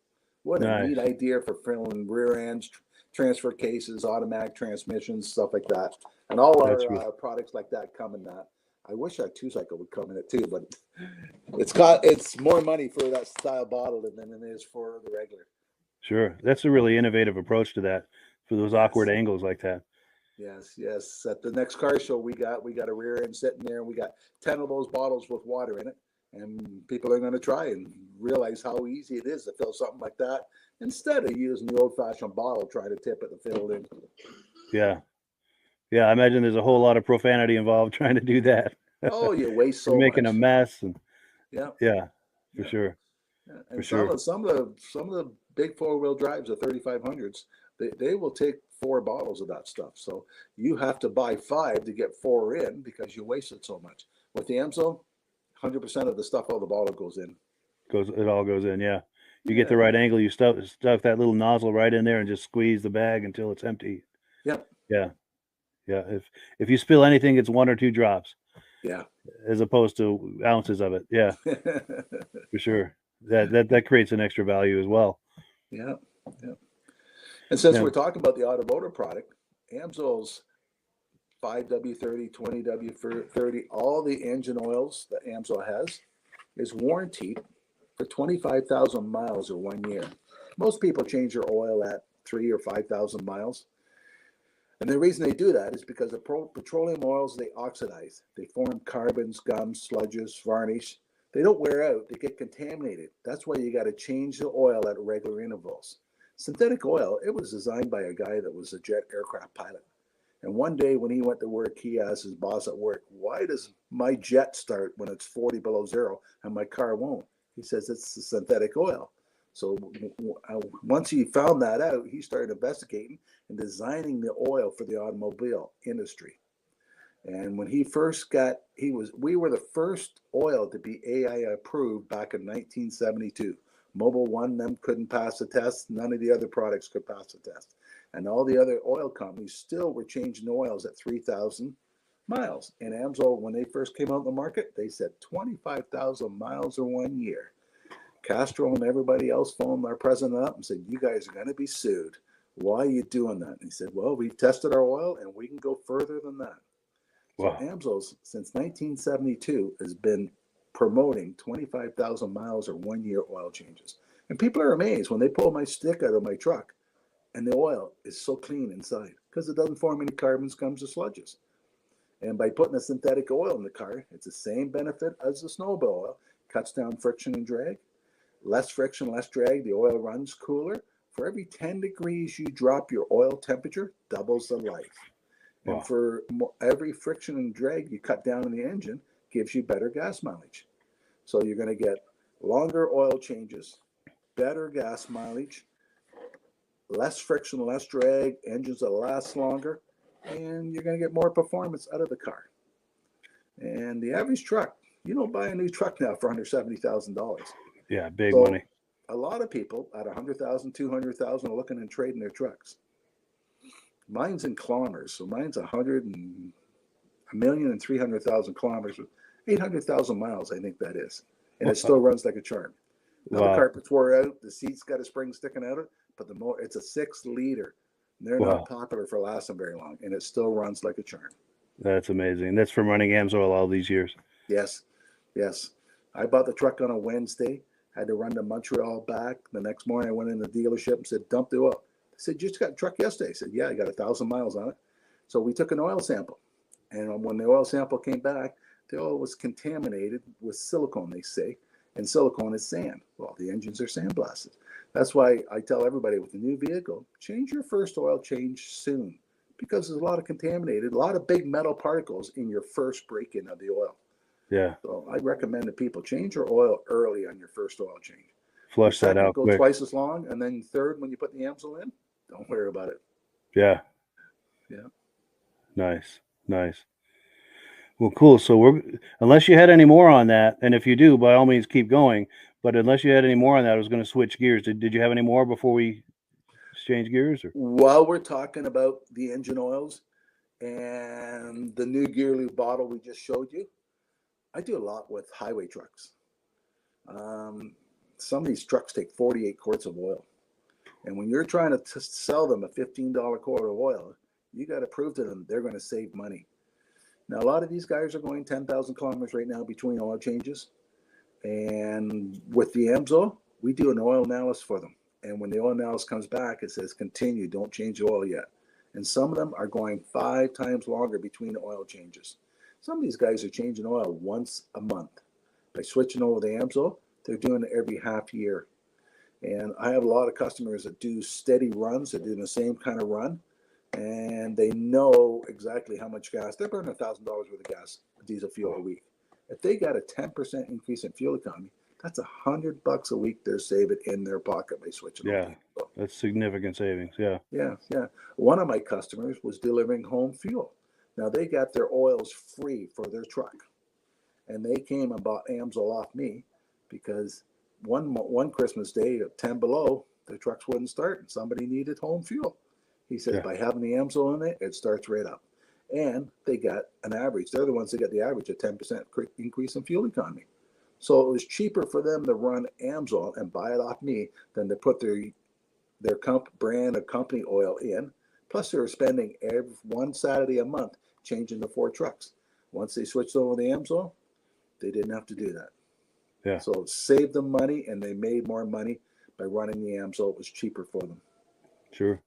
What a neat idea for filling rear ends, transfer cases, automatic transmissions, stuff like that. And all our products like that come in that. I wish our 2-cycle would come in it too, but it's more money for that style bottle than it is for the regular. Sure. That's a really innovative approach to that, for those awkward angles like that. Yes. At the next car show, we got a rear end sitting there, and we got 10 of those bottles with water in it, and people are going to try and realize how easy it is to fill something like that instead of using the old-fashioned bottle trying to tip it to fill it in. Yeah. I imagine there's a whole lot of profanity involved trying to do that. Oh, you waste so You're making much. a mess, and Yeah, for sure. Yeah. And some of the big 4-wheel drives, the 3500s, they will take 4 bottles of that stuff. So you have to buy 5 to get 4 in because you wasted so much. With the AMSO, 100% of the stuff, all the bottle goes in. It all goes in. Yeah. You get the right angle. You stuff that little nozzle right in there and just squeeze the bag until it's empty. Yeah. If you spill anything, it's 1 or 2 drops. Yeah. As opposed to ounces of it. Yeah. For sure. That creates an extra value as well. Yeah. And since we're talking about the automotive product, AMSO's 5W30, 20W30, all the engine oils that AMSO has is warranted for 25,000 miles or 1 year. Most people change their oil at 3,000 or 5,000 miles. And the reason they do that is because the petroleum oils, they oxidize. They form carbons, gums, sludges, varnish. They don't wear out. They get contaminated. That's why you got to change the oil at regular intervals. Synthetic oil, it was designed by a guy that was a jet aircraft pilot. And one day when he went to work, he asked his boss at work, why does my jet start when it's 40 below zero and my car won't? He says, it's the synthetic oil. So once he found that out, he started investigating and designing the oil for the automobile industry. And when he first we were the first oil to be AI approved back in 1972. Mobil One, them couldn't pass the test. None of the other products could pass the test. And all the other oil companies still were changing oils at 3,000 miles. And AMSO, when they first came out in the market, they said 25,000 miles or 1 year. Castro and everybody else phoned our president up and said, you guys are going to be sued. Why are you doing that? And he said, well, we've tested our oil and we can go further than that. Wow. So AMSO's, since 1972, has been promoting 25,000 miles or 1 year oil changes. And people are amazed when they pull my stick out of my truck and the oil is so clean inside because it doesn't form any carbons, gums, or sludges. And by putting a synthetic oil in the car, it's the same benefit as the snowmobile oil. Cuts down friction and drag. Less friction, less drag. The oil runs cooler. For every 10 degrees you drop your oil temperature, doubles the life. Wow. And for every friction and drag you cut down in the engine, gives you better gas mileage. So you're going to get longer oil changes, better gas mileage, less friction, less drag, engines that last longer, and you're going to get more performance out of the car. And the average truck, you don't buy a new truck now for under $70,000. Yeah, big money. A lot of people at $100,000, $200,000 are looking and trading their trucks. Mine's in kilometers, so mine's 1,300,000 kilometers, 800,000 miles, I think that is, and it still runs like a charm. Now the carpets wore out, the seats got a spring sticking out of it, but it's a 6-liter. They're not popular for lasting very long, and it still runs like a charm. That's amazing. That's from running AMSOIL all these years. Yes. I bought the truck on a Wednesday. Had to run to Montreal back. The next morning, I went in the dealership and said, dump the oil. I said, you just got a truck yesterday. I said, yeah, I got 1,000 miles on it. So we took an oil sample. And when the oil sample came back, the oil was contaminated with silicone, they say. And silicone is sand. Well, the engines are sandblasted. That's why I tell everybody with a new vehicle, change your first oil change soon. Because there's a lot of big metal particles in your first break-in of the oil. Yeah. So I recommend that people change your oil early on your first oil change. Flush that out quick. Go twice as long, and then third, when you put the AMSO in, don't worry about it. Yeah. Yeah. Nice. Well, cool. So unless you had any more on that, and if you do, by all means, keep going. But unless you had any more on that, I was going to switch gears. Did you have any more before we change gears? Or? While we're talking about the engine oils and the new gear lube bottle we just showed you, I do a lot with highway trucks. Some of these trucks take 48 quarts of oil. And when you're trying to sell them a $15 quart of oil, you got to prove to them they're going to save money. Now, a lot of these guys are going 10,000 kilometers right now between oil changes. And with the AMSOIL, we do an oil analysis for them. And when the oil analysis comes back, it says continue, don't change the oil yet. And some of them are going 5 times longer between oil changes. Some of these guys are changing oil once a month. By switching over the AMSOIL, they're doing it every half year. And I have a lot of customers that do steady runs, that do the same kind of run, and they know exactly how much gas. They're burning $1,000 worth of gas, diesel fuel a week. If they got a 10% increase in fuel economy, that's $100 a week they're saving in their pocket by switching over. That's significant savings. Yeah. One of my customers was delivering home fuel. Now they got their oils free for their truck, and they came and bought AMSOIL off me because one Christmas day at 10 below, the trucks wouldn't start and somebody needed home fuel. He says, by having the AMSOIL in it, it starts right up. And they got an average. They're the ones that got the average of 10% increase in fuel economy. So it was cheaper for them to run AMSOIL and buy it off me than to put their brand of company oil in. Plus, they were spending every one Saturday a month changing the 4 trucks. Once they switched over to the AMSOIL, they didn't have to do that. Yeah. So it saved them money, and they made more money by running the AMSOIL. It was cheaper for them. Sure.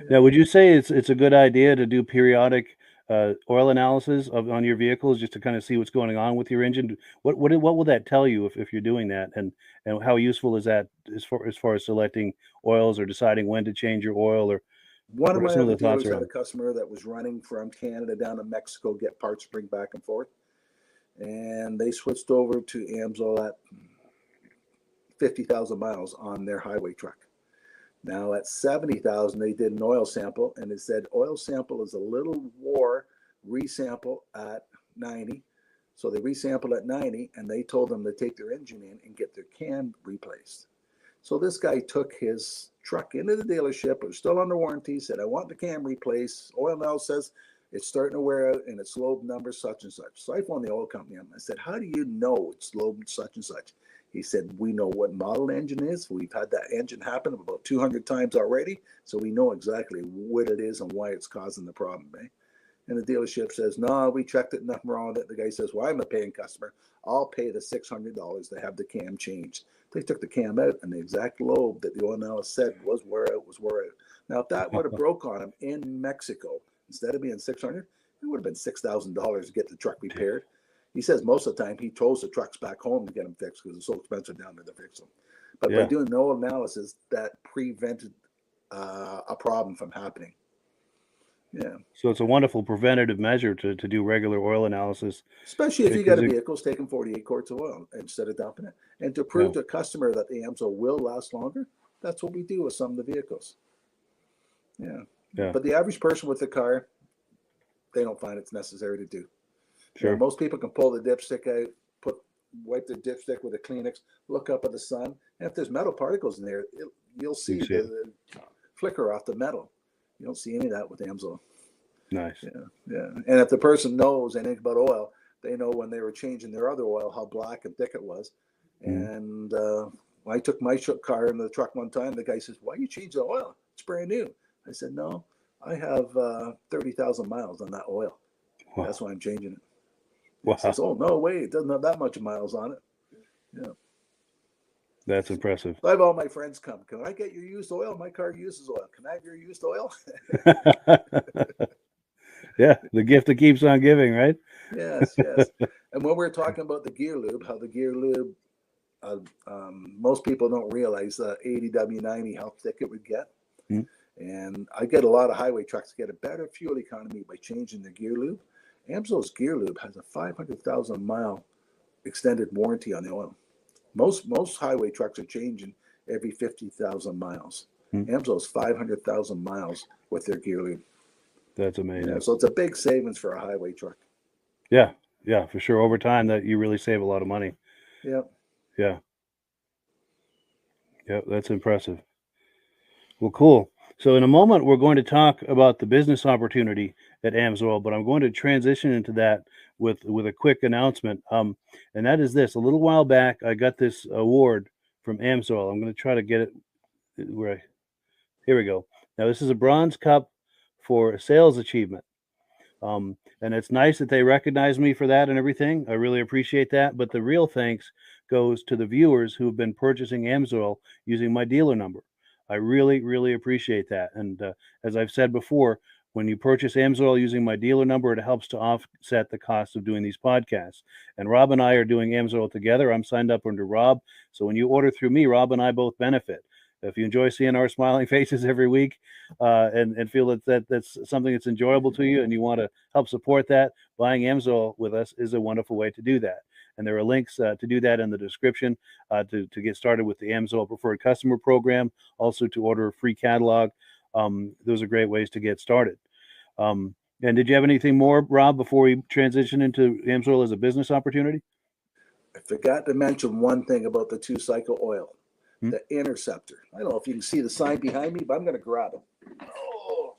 Now, would you say it's a good idea to do periodic oil analysis on your vehicles just to kind of see what's going on with your engine? What will that tell you if you're doing that, and how useful is that as far as selecting oils or deciding when to change your oil? Or one of my other dealers had a customer that was running from Canada down to Mexico, get parts to bring back and forth, and they switched over to AMSOIL at 50,000 miles on their highway truck. Now at 70,000, they did an oil sample, and it said oil sample is a little war resample at 90. So they resampled at 90, and they told them to take their engine in and get their cam replaced. So this guy took his truck into the dealership. It was still under warranty. Said, I want the cam replaced. Oil now says it's starting to wear out, and it's low number such and such. So I phoned the oil company up. I said, how do you know it's low such and such? He said, we know what model engine is. We've had that engine happen about 200 times already, so we know exactly what it is and why it's causing the problem. Eh? And the dealership says, no, we checked it, nothing wrong with it. The guy says, well, I'm a paying customer. I'll pay the $600 to have the cam changed. They took the cam out, and the exact lobe that the oil analyst said was wear out, was wear out. Now, if that would have broke on him in Mexico, instead of being $600, it would have been $6,000 to get the truck repaired. He says most of the time he tows the trucks back home to get them fixed because it's so expensive down there to fix them. But by doing no analysis, that prevented a problem from happening. Yeah. So it's a wonderful preventative measure to do regular oil analysis. Especially if you got a vehicle taking 48 quarts of oil instead of dumping it. And to prove to a customer that the AMSOIL will last longer, that's what we do with some of the vehicles. Yeah. But the average person with a car, they don't find it's necessary to do. Sure. You know, most people can pull the dipstick out, wipe the dipstick with a Kleenex, look up at the sun, and if there's metal particles in there, you'll see the flicker off the metal. You don't see any of that with AMSOIL. Nice. Yeah. And if the person knows anything about oil, they know when they were changing their other oil how black and thick it was. And when I took my car in the truck one time, the guy says, "Why you change the oil? It's brand new." I said, "No, I have 30,000 miles on that oil. Wow. That's why I'm changing it." Wow. He says, "Oh, no way, it doesn't have that much miles on it." Yeah. That's impressive. I have all my friends come. Can I get your used oil? My car uses oil. Can I have your used oil? Yeah, the gift that keeps on giving, right? Yes. And when we're talking about the gear lube, how the gear lube, most people don't realize 80W90 how thick it would get. And I get a lot of highway trucks get a better fuel economy by changing the gear lube. AMSOIL's gear lube has a 500,000 mile extended warranty on the oil. Most highway trucks are changing every 50,000 miles. AMSOIL's 500,000 miles with their gear lube. That's amazing. Yeah, so it's a big savings for a highway truck. Yeah, for sure. Over time, that you really save a lot of money. Yeah, that's impressive. Well, cool. So in a moment, we're going to talk about the business opportunity at AMSOIL, but I'm going to transition into that with a quick announcement. And that is this. A little while back, I got this award from AMSOIL. I'm going to try to get it here we go. Now, this is a bronze cup for sales achievement. And it's nice that they recognize me for that and everything. I really appreciate that. But the real thanks goes to the viewers who have been purchasing AMSOIL using my dealer number. I really, really appreciate that. And as I've said before, when you purchase AMSOIL using my dealer number, it helps to offset the cost of doing these podcasts. And Rob and I are doing AMSOIL together. I'm signed up under Rob. So when you order through me, Rob and I both benefit. If you enjoy seeing our smiling faces every week and feel that's something that's enjoyable to you and you want to help support that, buying AMSOIL with us is a wonderful way to do that. And there are links to do that in the description to get started with the AMSOIL Preferred Customer Program, also to order a free catalog. Those are great ways to get started. And did you have anything more, Rob, before we transition into AMSOIL as a business opportunity? I forgot to mention one thing about the 2-cycle oil. The Interceptor. I don't know if you can see the sign behind me, but I'm going to grab it. Oh.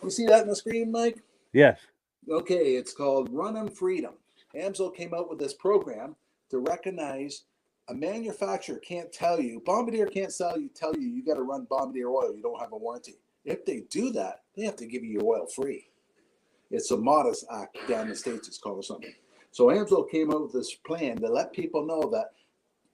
You see that on the screen, Mike? Yes. Okay, it's called Run on Freedom. AMSOIL came out with this program to recognize a manufacturer can't tell you, Bombardier can't tell you you got to run Bombardier oil, you don't have a warranty. If they do that, they have to give you your oil free. It's a modest act down in the States, it's called or something. So AMSOIL came out with this plan to let people know that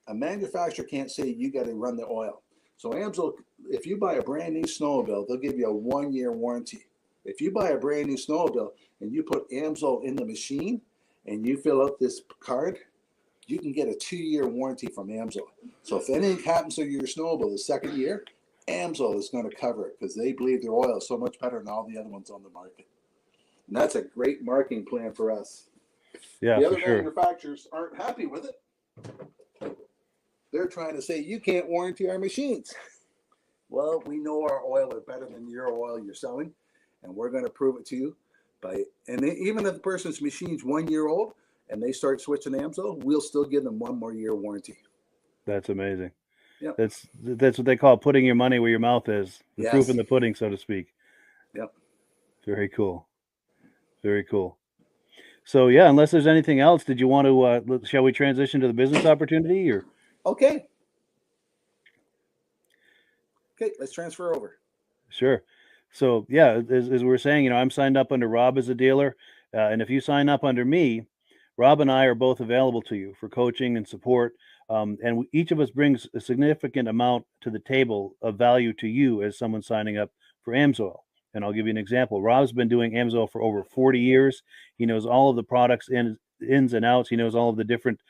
a manufacturer can't say you got to run the oil. So AMSOIL, if you buy a brand new snowmobile, they'll give you a 1-year warranty. If you buy a brand new snowmobile and you put AMSOIL in the machine and you fill out this card, you can get a 2-year warranty from AMSOIL. So if anything happens to your snowmobile the second year, AMSOIL is going to cover it because they believe their oil is so much better than all the other ones on the market. And that's a great marketing plan for us. Yeah, the other for sure. manufacturers aren't happy with it. They're trying to say, you can't warranty our machines. Well, we know our oil is better than your oil you're selling, and we're going to prove it to you. And even if the person's machine's 1 year old and they start switching to AMSOIL, we'll still give them 1 more year warranty. That's amazing. Yep. That's what they call putting your money where your mouth is. The Yes. proof in the pudding, so to speak. Yep. Very cool. Very cool. So yeah, unless there's anything else, did you want to? Shall we transition to the business opportunity, or? Okay, let's transfer over. Sure. So yeah, as we're saying, I'm signed up under Rob as a dealer, and if you sign up under me, Rob and I are both available to you for coaching and support. And each of us brings a significant amount to the table of value to you as someone signing up for AMSOIL. And I'll give you an example. Rob's been doing AMSOIL for over 40 years. He knows all of the products ins and outs. He knows all of the different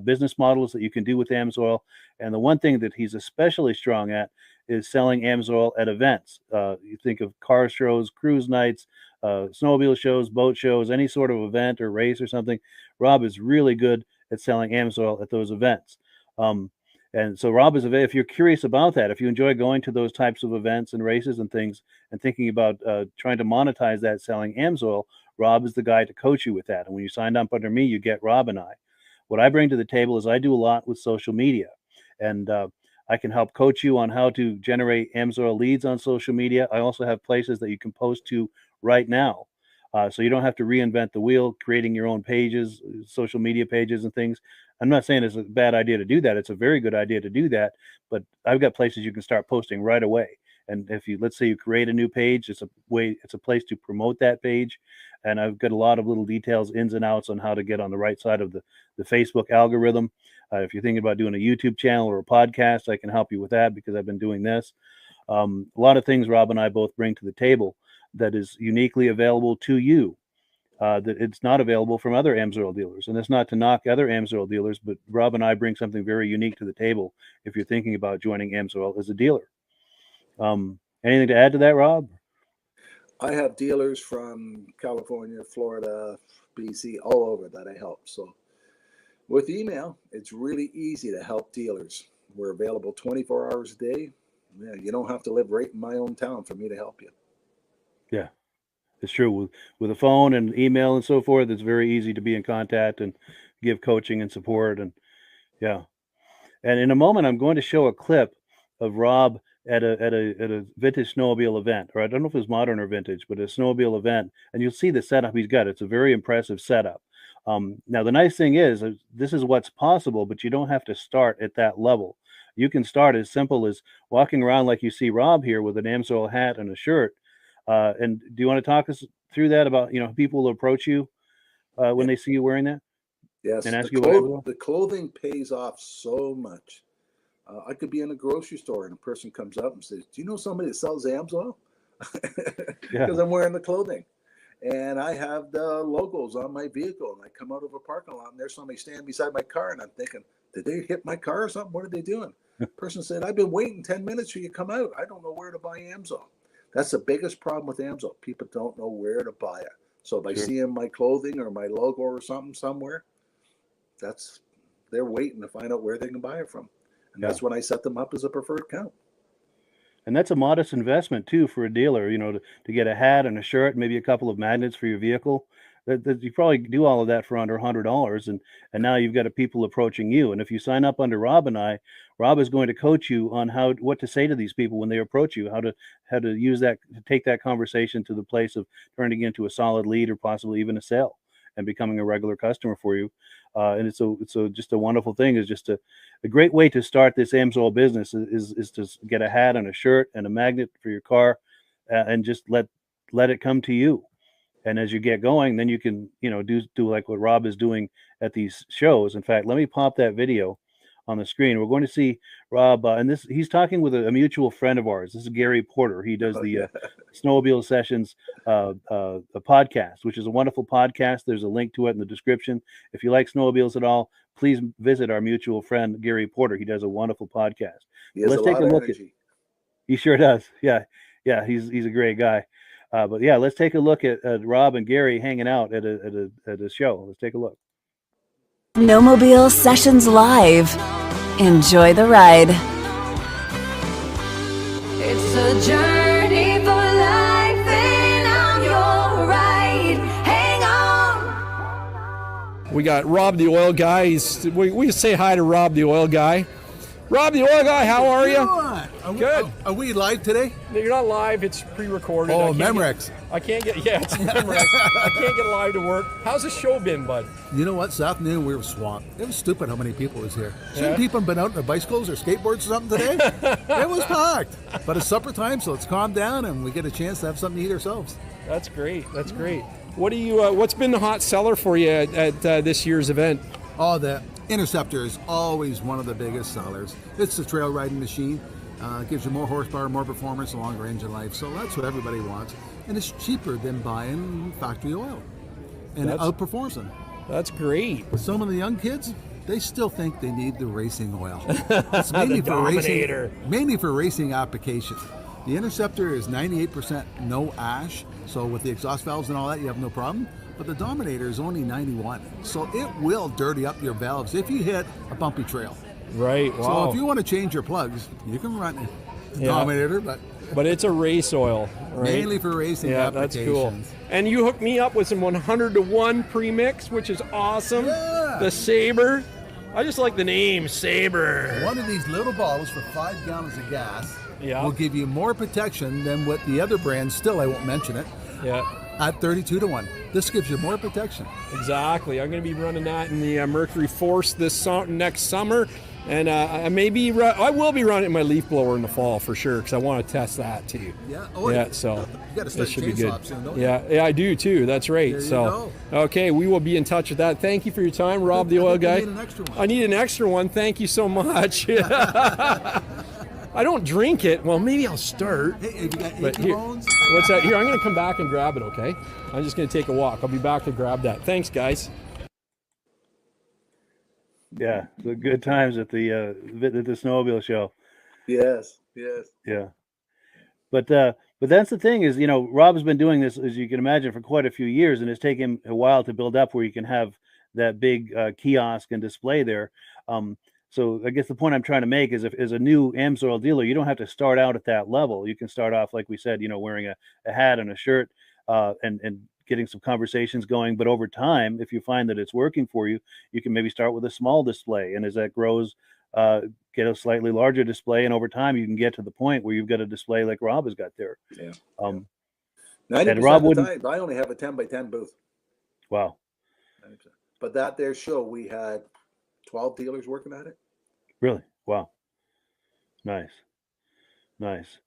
business models that you can do with AMSOIL. And the one thing that he's especially strong at is selling AMSOIL at events. You think of car shows, cruise nights, snowmobile shows, boat shows, any sort of event or race or something. Rob is really good at selling AMSOIL at those events. And so Rob is, if you're curious about that, if you enjoy going to those types of events and races and things and thinking about trying to monetize that selling AMSOIL, Rob is the guy to coach you with that. And when you sign up under me, you get Rob and I. What I bring to the table is I do a lot with social media, and I can help coach you on how to generate AMSOIL leads on social media. I also have places that you can post to right now. So you don't have to reinvent the wheel, creating your own pages, social media pages and things. I'm not saying it's a bad idea to do that. It's a very good idea to do that. But I've got places you can start posting right away. And if you, let's say you create a new page, it's a place to promote that page. And I've got a lot of little details, ins and outs on how to get on the right side of the Facebook algorithm. If you're thinking about doing a YouTube channel or a podcast, I can help you with that because I've been doing this. A lot of things Rob and I both bring to the table that is uniquely available to you, that it's not available from other AMSOIL dealers. And it's not to knock other AMSOIL dealers, but Rob and I bring something very unique to the table if you're thinking about joining AMSOIL as a dealer. Anything to add to that, Rob? I have dealers from California, Florida, BC, all over that I help. So with email, it's really easy to help dealers. We're available 24 hours a day. Yeah, you don't have to live right in my own town for me to help you. Yeah, it's true. With a phone and email and so forth, it's very easy to be in contact and give coaching and support. And yeah. And in a moment, I'm going to show a clip of Rob at a vintage snowmobile event, or I don't know if it's modern or vintage, but a snowmobile event, and you'll see the setup he's got. It's a very impressive setup. Now, the nice thing is this is what's possible, but you don't have to start at that level. You can start as simple as walking around like you see Rob here with an AMSOIL hat and a shirt. And do you want to talk us through that about, people will approach you when they see you wearing that? Yes, And ask you what the clothing pays off so much. I could be in a grocery store and a person comes up and says, "Do you know somebody that sells AMSOIL?" Because I'm wearing the clothing. And I have the logos on my vehicle, and I come out of a parking lot and there's somebody standing beside my car, and I'm thinking, did they hit my car or something? What are they doing? Person said, "I've been waiting 10 minutes for you to come out. I don't know where to buy AMSOIL." That's the biggest problem with AMSOIL. People don't know where to buy it. So by seeing my clothing or my logo or something somewhere, they're waiting to find out where they can buy it from. And that's when I set them up as a preferred account. And that's a modest investment too for a dealer, to get a hat and a shirt, maybe a couple of magnets for your vehicle. That you probably do all of that for under $100, and now you've got people approaching you. And if you sign up under Rob and I, Rob is going to coach you on what to say to these people when they approach you, how to use that, to take that conversation to the place of turning into a solid lead or possibly even a sale and becoming a regular customer for you. And it's just a wonderful thing. Is just a great way to start this AMSOIL business is to get a hat and a shirt and a magnet for your car, and just let it come to you. And as you get going, then you can do like what Rob is doing at these shows. In fact, let me pop that video on the screen. We're going to see Rob, and he's talking with a mutual friend of ours. This is Gary Porter. He does the Snowmobile Sessions a podcast, which is a wonderful podcast. There's a link to it in the description. If you like snowmobiles at all, please visit our mutual friend Gary Porter. He does a wonderful podcast. Let's take a look at. He sure does. Yeah, he's a great guy. But yeah, let's take a look at Rob and Gary hanging out at a show. Let's take a look. Snowmobile Sessions Live. Enjoy the ride. It's a journey for life, and I'm your ride. Hang on. We got Rob the Oil Guy. We say hi to Rob the Oil Guy. Rob the Oil Guy, how are you? Good. Are we live today? No, you're not live. It's pre-recorded. Oh, Memorex. It's Memorex. I can't get live to work. How's the show been, bud? You know what? This afternoon we were swamped. It was stupid how many people was here. Shouldn't people have been out on their bicycles or skateboards or something today? It was packed. But it's supper time, so let's calm down and we get a chance to have something to eat ourselves. That's great. That's great. What do you? What's been the hot seller for you at this year's event? Oh, the Interceptor is always one of the biggest sellers. It's the trail riding machine. It gives you more horsepower, more performance, a longer engine life. So that's what everybody wants. And it's cheaper than buying factory oil. And it outperforms them. That's great. Some of the young kids, they still think they need the racing oil. It's mainly for racing applications. The Interceptor is 98% no ash. So with the exhaust valves and all that, you have no problem. But the Dominator is only 91, so it will dirty up your valves if you hit a bumpy trail. Right, wow. So if you want to change your plugs, you can run the Dominator, but it's a race oil, right? Mainly for racing applications. That's cool. And you hooked me up with some 100-to-1 premix, which is awesome. Yeah. The Sabre. I just like the name, Sabre. One of these little bottles for 5 gallons of gas will give you more protection than what the other brands, still I won't mention it, at 32-to-1. This gives you more protection. Exactly. I'm going to be running that in the Mercury Force next summer. And I will be running my leaf blower in the fall for sure, because I want to test that too. Yeah. So you got to start chainsaw soon, don't you? Yeah, I do too. That's right. There you go. Okay, we will be in touch with that. Thank you for your time, Rob the Oil Guy. I need an extra one. I need an extra one. Thank you so much. I don't drink it. Well, maybe I'll start. Hey, have you got But achy here, bones? what's that? Here, I'm going to come back and grab it, okay? I'm just going to take a walk. I'll be back to grab that. Thanks, guys. Yeah, the good times at the snowmobile show. Yes. Yeah. But that's the thing is, Rob's been doing this, as you can imagine, for quite a few years, and it's taken a while to build up where you can have that big kiosk and display there. So I guess the point I'm trying to make is, if as a new AMSOIL dealer, you don't have to start out at that level. You can start off, like we said, wearing a hat and a shirt, and getting some conversations going. But over time, if you find that it's working for you, you can maybe start with a small display, and as that grows, get a slightly larger display, and over time you can get to the point where you've got a display like Rob has got there. 90% and Rob of the time, I only have a 10x10 booth. Wow. 90%. But that show, we had 12 dealers working at it. Really? Wow. Nice. Nice.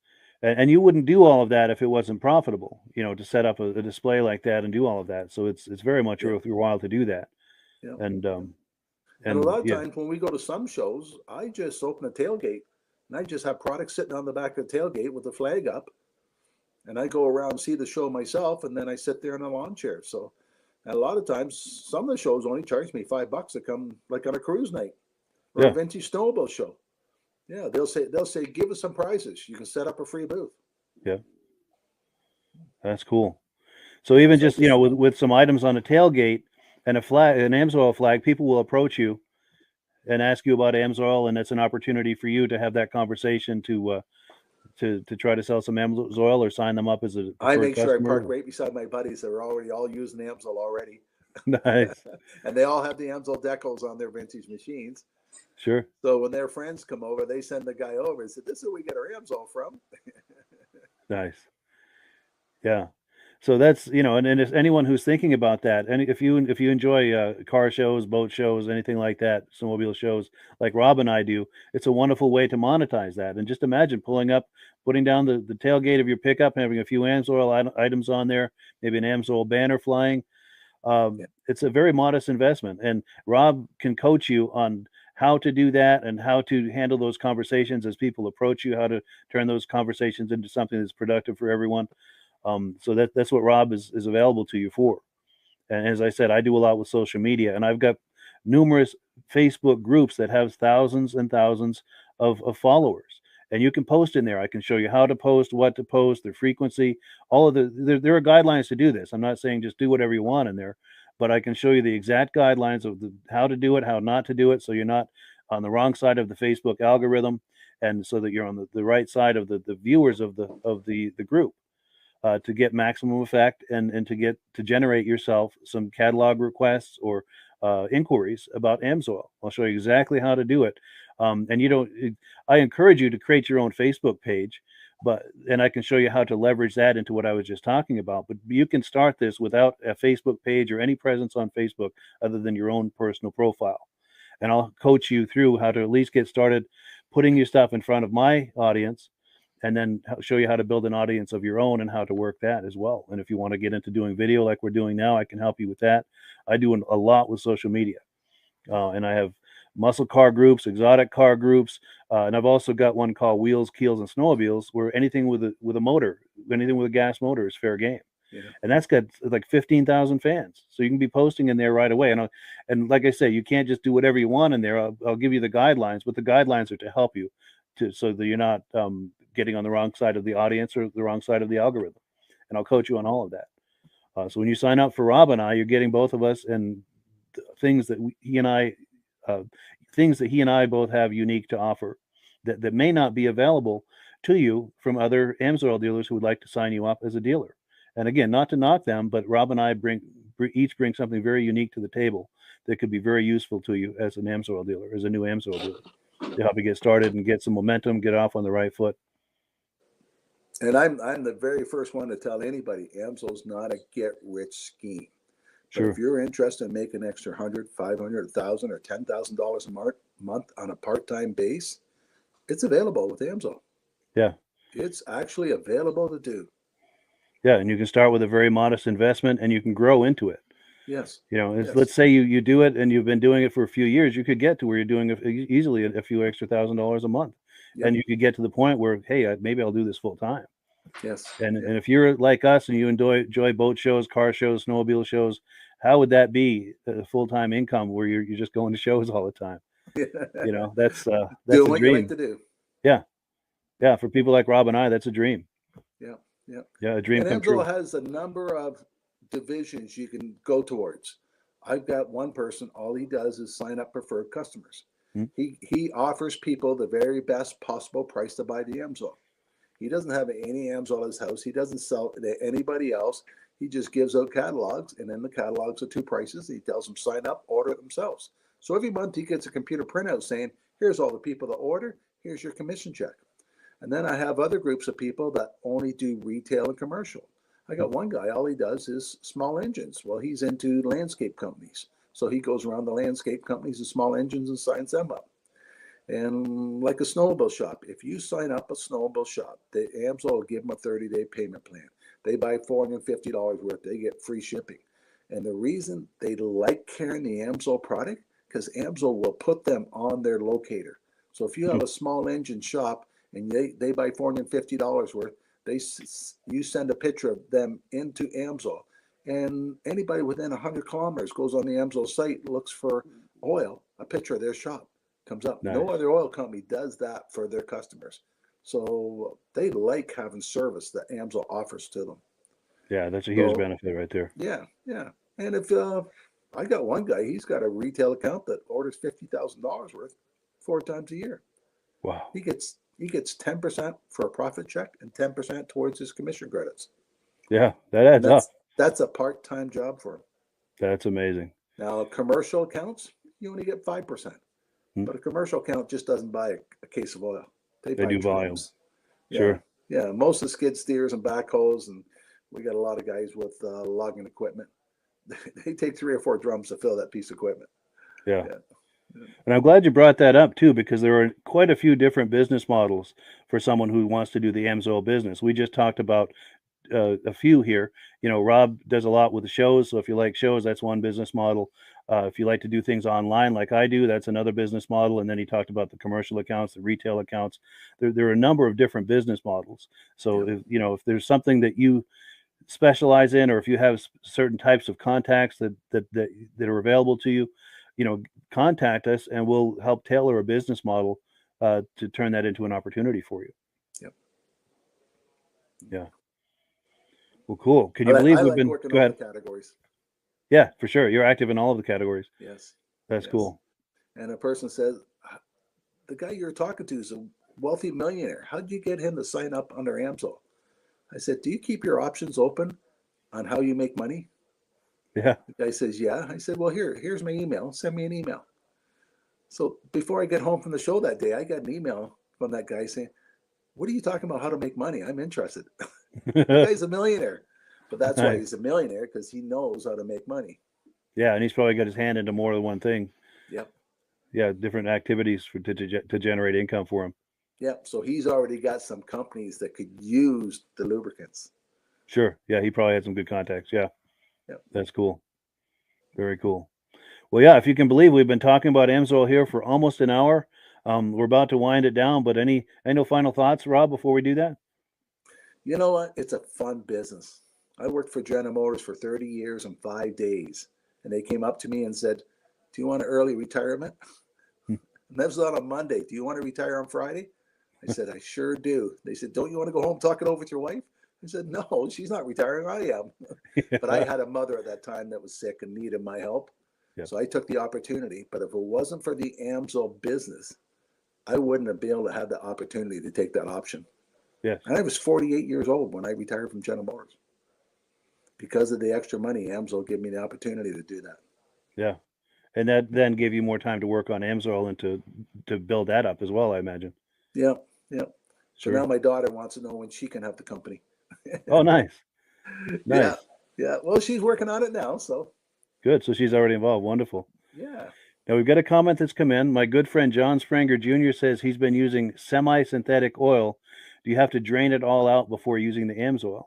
And you wouldn't do all of that if it wasn't profitable, to set up a display like that and do all of that. So it's very much worth your while to do that. Yeah. And a lot of yeah. times when we go to some shows, I just open a tailgate and I just have products sitting on the back of the tailgate with the flag up. And I go around and see the show myself, and then I sit there in a lawn chair. So and a lot of times, some of the shows only charge me $5 to come, like on a cruise night or a vintage snowmobile show. Yeah, they'll say, give us some prizes. You can set up a free booth. Yeah, that's cool. So even just with some items on a tailgate and a flag, an AMSOIL flag, people will approach you and ask you about AMSOIL, and it's an opportunity for you to have that conversation to try to sell some AMSOIL or sign them up as a I make sure I customer. park right beside my buddies that are already all using AMSOIL already. Nice. And they all have the AMSOIL decals on their vintage machines. Sure. So when their friends come over, they send the guy over and say, "This is where we get our AMSOIL from." Nice. Yeah. So that's and if anyone who's thinking about that, and if you enjoy car shows, boat shows, anything like that, snowmobile shows like Rob and I do, it's a wonderful way to monetize that. And just imagine putting down the tailgate of your pickup and having a few AMSOIL items on there, maybe an AMSOIL banner flying. It's a very modest investment, and Rob can coach you on how to do that and how to handle those conversations as people approach you, how to turn those conversations into something that's productive for everyone. So that's what Rob is available to you for. And as I said, I do a lot with social media, and I've got numerous Facebook groups that have thousands and thousands of followers. And you can post in there. I can show you how to post, what to post, their frequency, all of there are guidelines to do this. I'm not saying just do whatever you want in there, but I can show you the exact guidelines of how to do it, how not to do it, so you're not on the wrong side of the Facebook algorithm, and so that you're on the right side of the viewers of the group, to get maximum effect and to generate yourself some catalog requests or inquiries about AMSOIL. I'll show you exactly how to do it. And I encourage you to create your own Facebook page, and I can show you how to leverage that into what I was just talking about. But you can start this without a Facebook page or any presence on Facebook other than your own personal profile. And I'll coach you through how to at least get started putting your stuff in front of my audience, and then show you how to build an audience of your own and how to work that as well. And if you want to get into doing video like we're doing now, I can help you with that. I do a lot with social media, and I have muscle car groups, exotic car groups, and I've also got one called Wheels, Keels, and Snowmobiles, where anything with a motor, anything with a gas motor is fair game. Yeah. And that's got like 15,000 fans, so you can be posting in there right away. And like I say, you can't just do whatever you want in there. I'll give you the guidelines, but the guidelines are to help you so that you're not getting on the wrong side of the audience or the wrong side of the algorithm. And I'll coach you on all of that. So when you sign up for Rob and I, you're getting both of us and things that he and I both have unique to offer that may not be available to you from other AMSOIL dealers who would like to sign you up as a dealer. And again, not to knock them, but Rob and I each bring something very unique to the table that could be very useful to you as an AMSOIL dealer, as a new AMSOIL dealer, to help you get started and get some momentum, get off on the right foot. And I'm the very first one to tell anybody, AMSOIL's not a get-rich scheme. Sure. But if you're interested in making an extra $100, $500, $1,000, or $10,000 a month on a part-time base, it's available with AMSOIL. Yeah. It's actually available to do. Yeah, and you can start with a very modest investment, and you can grow into it. Yes. Yes. Let's say you do it, and you've been doing it for a few years. You could get to where you're doing easily a few extra $1,000 a month. Yep. And you could get to the point where, hey, maybe I'll do this full time. Yes. And if you're like us and you enjoy boat shows, car shows, snowmobile shows, how would that be a full-time income where you're just going to shows all the time? That's doing what you like to do. Yeah. Yeah. For people like Rob and I, that's a dream. Yeah. Yeah. Yeah. A dream and come true. AMSOIL has a number of divisions you can go towards. I've got one person, all he does is sign up preferred customers. He offers people the very best possible price to buy the AMSOIL. He doesn't have any AMSOIL at his house. He doesn't sell it to anybody else. He just gives out catalogs, and then the catalogs are two prices. He tells them sign up, order it themselves. So every month he gets a computer printout saying, here's all the people that order, here's your commission check. And then I have other groups of people that only do retail and commercial. I got one guy, all he does is small engines. Well, he's into landscape companies. So he goes around the landscape companies and small engines and signs them up. And like a snowmobile shop, if you sign up a snowmobile shop, the AMSOIL will give them a 30-day payment plan. They buy $450 worth, they get free shipping. And the reason they like carrying the AMSOIL product, because AMSOIL will put them on their locator. So if you have a small engine shop and they buy $450 worth, you send a picture of them into AMSOIL, and anybody within 100 kilometers goes on the AMSOIL site, looks for oil, a picture of their shop comes up. Nice. No other oil company does that for their customers. So they like having service that AMSOIL offers to them. Yeah, that's a huge benefit right there. Yeah, yeah. And if I got one guy, he's got a retail account that orders $50,000 worth 4 times a year. Wow. He gets 10% for a profit check and 10% towards his commission credits. Yeah, that adds up. That's a part-time job for him. That's amazing. Now, commercial accounts, you only get 5%. But a commercial account just doesn't buy a case of oil. They buy do drums. volume. Yeah. Sure. Yeah, most of the skid steers and backhoes, and we got a lot of guys with logging equipment. They take 3 or 4 drums to fill that piece of equipment. Yeah. And I'm glad you brought that up too, because there are quite a few different business models for someone who wants to do the AMSOIL business. We just talked about a few here. You know, Rob does a lot with the shows. So if you like shows, that's one business model. If you like to do things online like I do, that's another business model. And then he talked about the commercial accounts, the retail accounts. There are a number of different business models. So if there's something that you specialize in, or if you have certain types of contacts that are available to you, contact us and we'll help tailor a business model to turn that into an opportunity for you. Yep. Yeah. Well, cool. Can you believe we've been working go ahead. all the categories. Yeah, for sure. You're active in all of the categories. Yes. That's cool. And a person says, the guy you're talking to is a wealthy millionaire. How did you get him to sign up under AMSOIL? I said, do you keep your options open on how you make money? Yeah. The guy says, yeah. I said, well, here's my email. Send me an email. So before I get home from the show that day, I got an email from that guy saying, what are you talking about how to make money? I'm interested. The guy's a millionaire. But that's why he's a millionaire, because he knows how to make money. Yeah, and he's probably got his hand into more than one thing. Yep. Yeah, different activities to generate income for him. Yep. So he's already got some companies that could use the lubricants. Sure. Yeah, he probably had some good contacts. Yeah. Yep. That's cool. Very cool. Well, yeah, if you can believe, we've been talking about AMSOIL here for almost an hour. We're about to wind it down, but any final thoughts, Rob, before we do that? You know what? It's a fun business. I worked for General Motors for 30 years and 5 days. And they came up to me and said, do you want an early retirement? And that was on a Monday. Do you want to retire on Friday? I said, I sure do. They said, don't you want to go home, talk it over with your wife? I said, no, she's not retiring. I am. But I had a mother at that time that was sick and needed my help. Yep. So I took the opportunity. But if it wasn't for the AMSOIL business, I wouldn't have been able to have the opportunity to take that option. Yeah. And I was 48 years old when I retired from General Motors. Because of the extra money, AMSOIL gave me the opportunity to do that. Yeah. And that then gave you more time to work on AMSOIL and to build that up as well, I imagine. Yeah. Yeah. Sure. So now my daughter wants to know when she can have the company. Oh, nice. Nice. Yeah. Yeah. Well, she's working on it now, so. Good. So she's already involved. Wonderful. Yeah. Now we've got a comment that's come in. My good friend John Springer Jr. says he's been using semi-synthetic oil. Do you have to drain it all out before using the AMSOIL?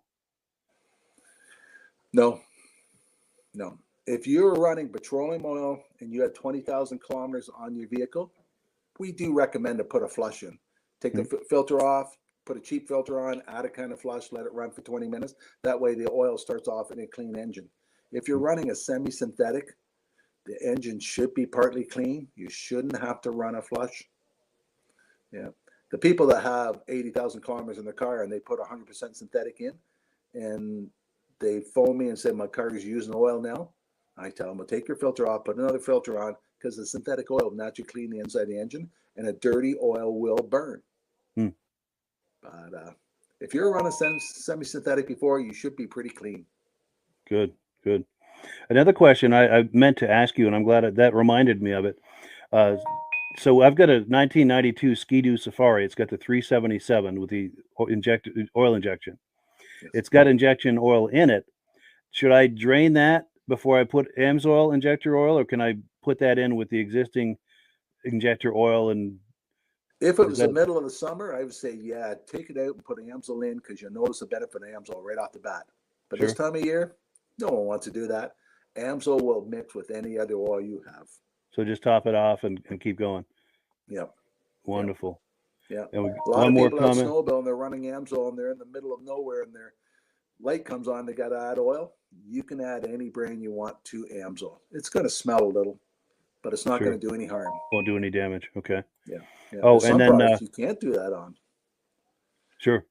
No. If you're running petroleum oil and you had 20,000 kilometers on your vehicle, we do recommend to put a flush in. Take the filter off, put a cheap filter on, add a kind of flush, let it run for 20 minutes. That way the oil starts off in a clean engine. If you're running a semi-synthetic, the engine should be partly clean. You shouldn't have to run a flush. Yeah. The people that have 80,000 kilometers in their car and they put 100% synthetic in, and they phone me and say, my car is using oil now. I tell them, well, take your filter off, put another filter on, because the synthetic oil will naturally clean the inside of the engine, and a dirty oil will burn. But if you're running semi-synthetic before, you should be pretty clean. Good. Another question I meant to ask you, and I'm glad that reminded me of it. So I've got a 1992 Ski-Doo Safari. It's got the 377 with the oil injection. Yes. It's got injection oil in it. Should I drain that before I put AMSOIL injector oil, or can I put that in with the existing injector oil and If it was the middle of the summer, I would say, yeah, take it out and put Amsoil in because you'll notice the benefit of Amsoil right off the bat. But this time of year, no one wants to do that. Amsoil will mix with any other oil you have. So just top it off and keep going. Yep. Wonderful. Yeah. And A lot one of more people out comment. snowmobile and they're running Amsoil and they're in the middle of nowhere and their light comes on. They got to add oil. You can add any brand you want to Amsoil. It's going to smell a little, but it's not going to do any harm. Won't do any damage. Okay. Yeah. Oh, some and then products you can't do that on. Sure.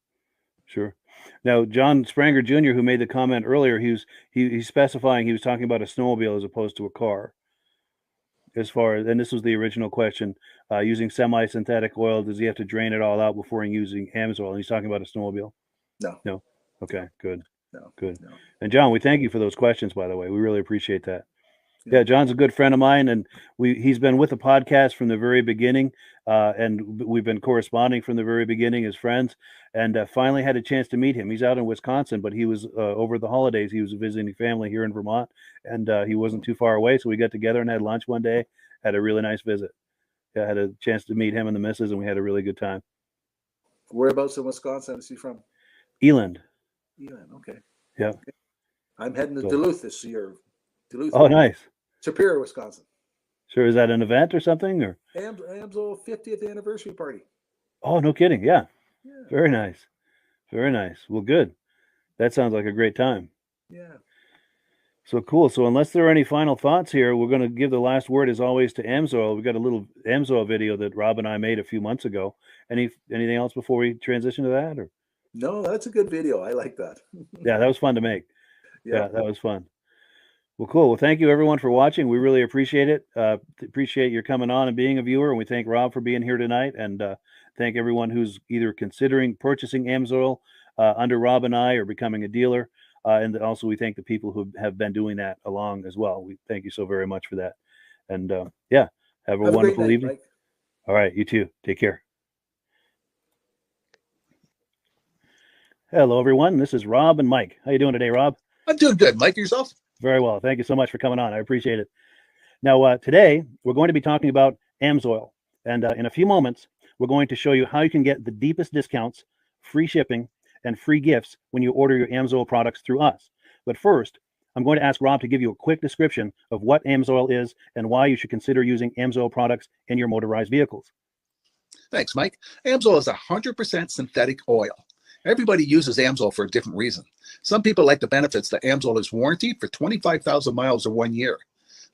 Now, John Spranger Jr., who made the comment earlier, he's specifying he was talking about a snowmobile as opposed to a car. As far as, and this was the original question, using semi-synthetic oil, does he have to drain it all out before using Amsoil? And he's talking about a snowmobile. No. Okay. Good. No. Good. No. And John, we thank you for those questions. By the way, we really appreciate that. Yeah, John's a good friend of mine, and he's been with the podcast from the very beginning, and we've been corresponding from the very beginning as friends, and finally had a chance to meet him. He's out in Wisconsin, but he was over the holidays. He was visiting family here in Vermont, and he wasn't too far away, so we got together and had lunch one day. Had a really nice visit. I had a chance to meet him and the missus, and we had a really good time. Whereabouts in Wisconsin is he from? Eland. Okay. Yeah. Okay. I'm heading to Duluth this year. Duluth. Oh, nice. Superior, Wisconsin. Sure. Is that an event or something? Or Amsoil 50th anniversary party. Oh, no kidding. Yeah. Very nice. Very nice. Well, good. That sounds like a great time. Yeah. So cool. So unless there are any final thoughts here, we're going to give the last word as always to Amsoil. We've got a little Amsoil video that Rob and I made a few months ago. Anything else before we transition to that? Or no, that's a good video. I like that. Yeah, that was fun to make. Yeah, that was fun. Well, cool. Well, thank you everyone for watching. We really appreciate it. Appreciate your coming on and being a viewer. And we thank Rob for being here tonight. And thank everyone who's either considering purchasing Amsoil under Rob and I or becoming a dealer. And also we thank the people who have been doing that along as well. We thank you so very much for that. And have a wonderful evening. Mike. All right. You too. Take care. Hello, everyone. This is Rob and Mike. How you doing today, Rob? I'm doing good. Mike, yourself? Very well. Thank you so much for coming on. I appreciate it. Now, today, we're going to be talking about Amsoil. And in a few moments, we're going to show you how you can get the deepest discounts, free shipping, and free gifts when you order your Amsoil products through us. But first, I'm going to ask Rob to give you a quick description of what Amsoil is and why you should consider using Amsoil products in your motorized vehicles. Thanks, Mike. Amsoil is 100% synthetic oil. Everybody uses Amsoil for a different reason. Some people like the benefits that Amsoil is warranted for 25,000 miles or 1 year.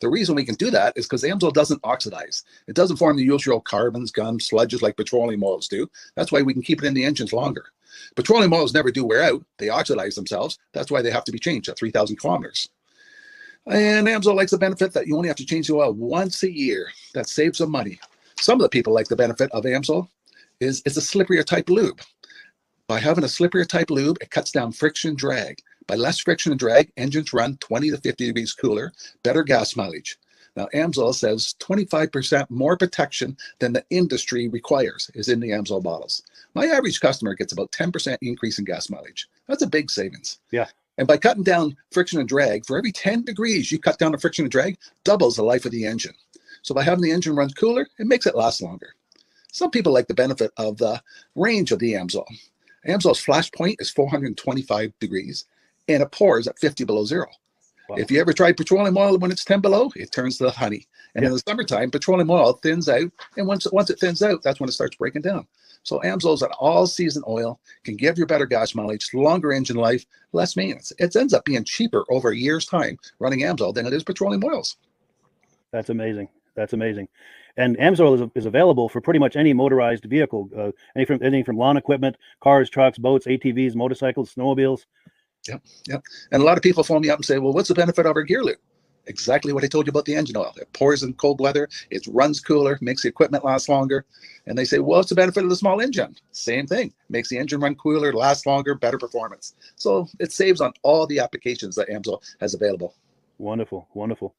The reason we can do that is because Amsoil doesn't oxidize. It doesn't form the usual carbons, gums, sludges like petroleum oils do. That's why we can keep it in the engines longer. Petroleum oils never do wear out. They oxidize themselves. That's why they have to be changed at 3,000 kilometers. And Amsoil likes the benefit that you only have to change the oil once a year. That saves some money. Some of the people like the benefit of Amsoil is it's a slipperier type lube. By having a slipperier type lube, it cuts down friction and drag. By less friction and drag, engines run 20 to 50 degrees cooler, better gas mileage. Now, Amsoil says 25% more protection than the industry requires is in the Amsoil bottles. My average customer gets about 10% increase in gas mileage. That's a big savings. Yeah. And by cutting down friction and drag, for every 10 degrees you cut down the friction and drag, doubles the life of the engine. So by having the engine run cooler, it makes it last longer. Some people like the benefit of the range of the Amsoil. Amsoil's flash point is 425 degrees, and it pours at 50 below zero. Wow. If you ever tried petroleum oil when it's 10 below, it turns to honey. And in the summertime, petroleum oil thins out, and once it thins out, that's when it starts breaking down. So Amsoil's an all-season oil, can give you better gas mileage, longer engine life, less maintenance. It ends up being cheaper over a year's time running Amsoil than it is petroleum oils. That's amazing. That's amazing. And Amsoil is available for pretty much any motorized vehicle, anything from lawn equipment, cars, trucks, boats, ATVs, motorcycles, snowmobiles. Yep. And a lot of people phone me up and say, well, what's the benefit of our gear lube? Exactly what I told you about the engine oil. It pours in cold weather, it runs cooler, makes the equipment last longer. And they say, well, what's the benefit of the small engine? Same thing. Makes the engine run cooler, last longer, better performance. So it saves on all the applications that Amsoil has available. Wonderful, wonderful.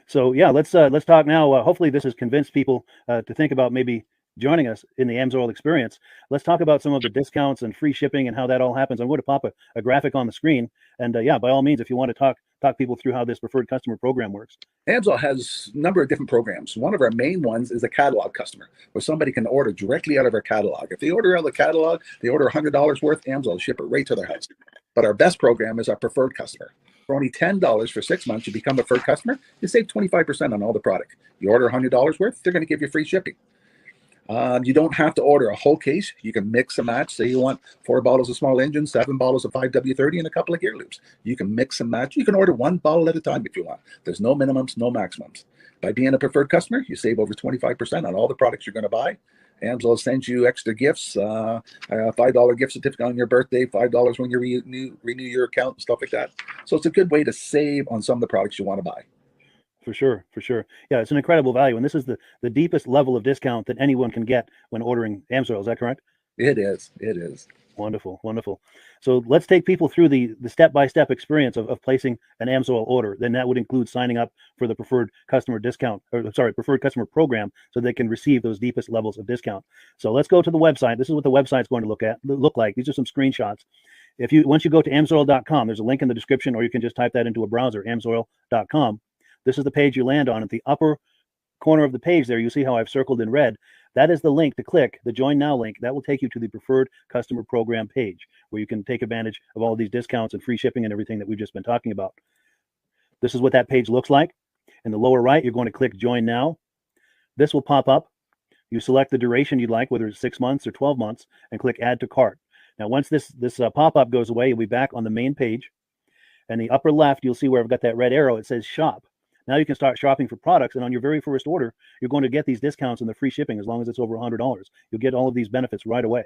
So yeah, let's talk now. Hopefully this has convinced people to think about maybe joining us in the Amsoil experience. Let's talk about some of the discounts and free shipping and how that all happens. I'm going to pop a graphic on the screen. And yeah, by all means, if you want to talk talk people through how this preferred customer program works. AMSOIL has a number of different programs. One of our main ones is a catalog customer, where somebody can order directly out of our catalog. If they order out of the catalog, they order $100 worth, AMSOIL will ship it right to their house. But our best program is our preferred customer. For only $10 for 6 months, you become a preferred customer, you save 25% on all the product. You order $100 worth, they're going to give you free shipping. You don't have to order a whole case. You can mix and match. Say you want 4 bottles of small engine, 7 bottles of 5W30, and a couple of gear loops. You can mix and match. You can order 1 bottle at a time if you want. There's no minimums, no maximums. By being a preferred customer, you save over 25% on all the products you're going to buy. AMSOIL sends you extra gifts, a $5 gift certificate on your birthday, $5 when you renew your account and stuff like that. So it's a good way to save on some of the products you want to buy. For sure. Yeah, it's an incredible value. And this is the deepest level of discount that anyone can get when ordering AMSOIL. Is that correct? It is. Wonderful. So let's take people through the step-by-step experience of placing an AMSOIL order. Then that would include signing up for the preferred customer preferred customer program, so they can receive those deepest levels of discount. So let's go to the website. This is what the website's going to look like. These are some screenshots. Once you go to amsoil.com, there's a link in the description, or you can just type that into a browser, amsoil.com. This is the page you land on. At the upper corner of the page there, you see how I've circled in red. That is the link to click, the Join Now link. That will take you to the Preferred Customer Program page, where you can take advantage of all of these discounts and free shipping and everything that we've just been talking about. This is what that page looks like. In the lower right, you're going to click Join Now. This will pop up. You select the duration you'd like, whether it's 6 months or 12 months, and click Add to Cart. Now, once this pop-up goes away, you'll be back on the main page. And the upper left, you'll see where I've got that red arrow. It says Shop. Now you can start shopping for products, and on your very first order, you're going to get these discounts and the free shipping as long as it's over $100. You'll get all of these benefits right away.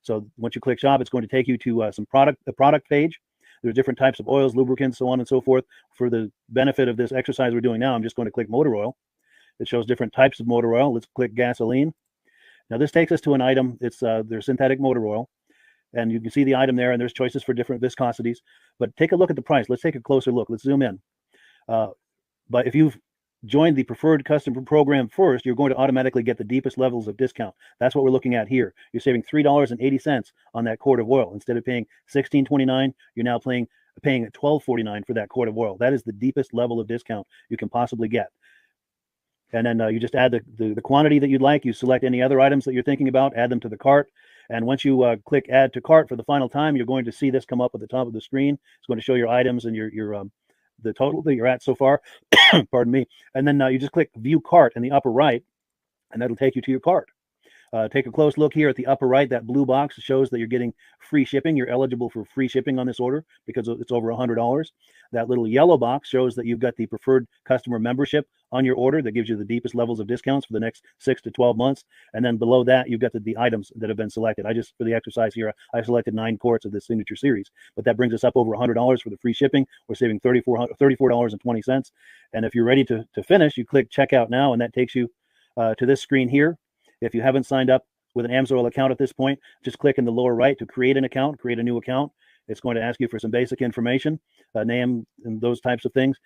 So once you click Shop, it's going to take you to the product page. There's different types of oils, lubricants, so on and so forth. For the benefit of this exercise we're doing now, I'm just going to click motor oil. It shows different types of motor oil. Let's click gasoline. Now this takes us to an item. It's their synthetic motor oil. And you can see the item there, and there's choices for different viscosities. But take a look at the price. Let's take a closer look. Let's zoom in. But if you've joined the preferred customer program first, you're going to automatically get the deepest levels of discount. That's what we're looking at here. You're saving $3.80 on that quart of oil. Instead of paying $16.29, you're now paying $12.49 for that quart of oil. That is the deepest level of discount you can possibly get. And then you just add the quantity that you'd like. You select any other items that you're thinking about, add them to the cart. And once you click Add to Cart for the final time, you're going to see this come up at the top of the screen. It's going to show your items and your the total that you're at so far. Pardon me. And then you just click View Cart in the upper right, and that'll take you to your cart. Take a close look here at the upper right. That blue box shows that you're getting free shipping. You're eligible for free shipping on this order because it's over $100. That little yellow box shows that you've got the preferred customer membership on your order that gives you the deepest levels of discounts for the next 6 to 12 months. And then below that, you've got the items that have been selected. For the exercise here, I selected 9 quarts of this signature series, but that brings us up over $100 for the free shipping. We're saving $34.20. And if you're ready to finish, you click Checkout Now, and that takes you to this screen here. If you haven't signed up with an AMSOIL account at this point, just click in the lower right to create an account, create a new account. It's going to ask you for some basic information, name and those types of things.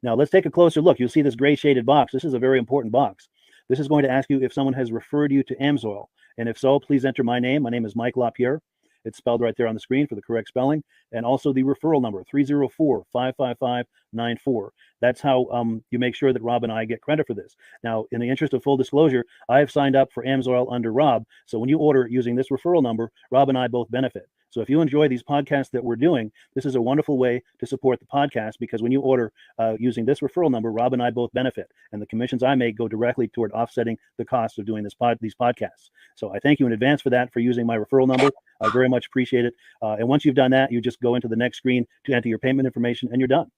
Now let's take a closer look. You'll see this gray shaded box. This is a very important box. This is going to ask you if someone has referred you to AMSOIL. And if so, please enter my name. My name is Mike LaPierre. It's spelled right there on the screen for the correct spelling. And also the referral number, 304-555-94. That's how you make sure that Rob and I get credit for this. Now, in the interest of full disclosure, I have signed up for AMSOIL under Rob. So when you order using this referral number, Rob and I both benefit. So if you enjoy these podcasts that we're doing, this is a wonderful way to support the podcast, because when you order using this referral number, Rob and I both benefit. And the commissions I make go directly toward offsetting the cost of doing these podcasts. So I thank you in advance for using my referral number. I very much appreciate it. And once you've done that, you just go into the next screen to enter your payment information, and you're done.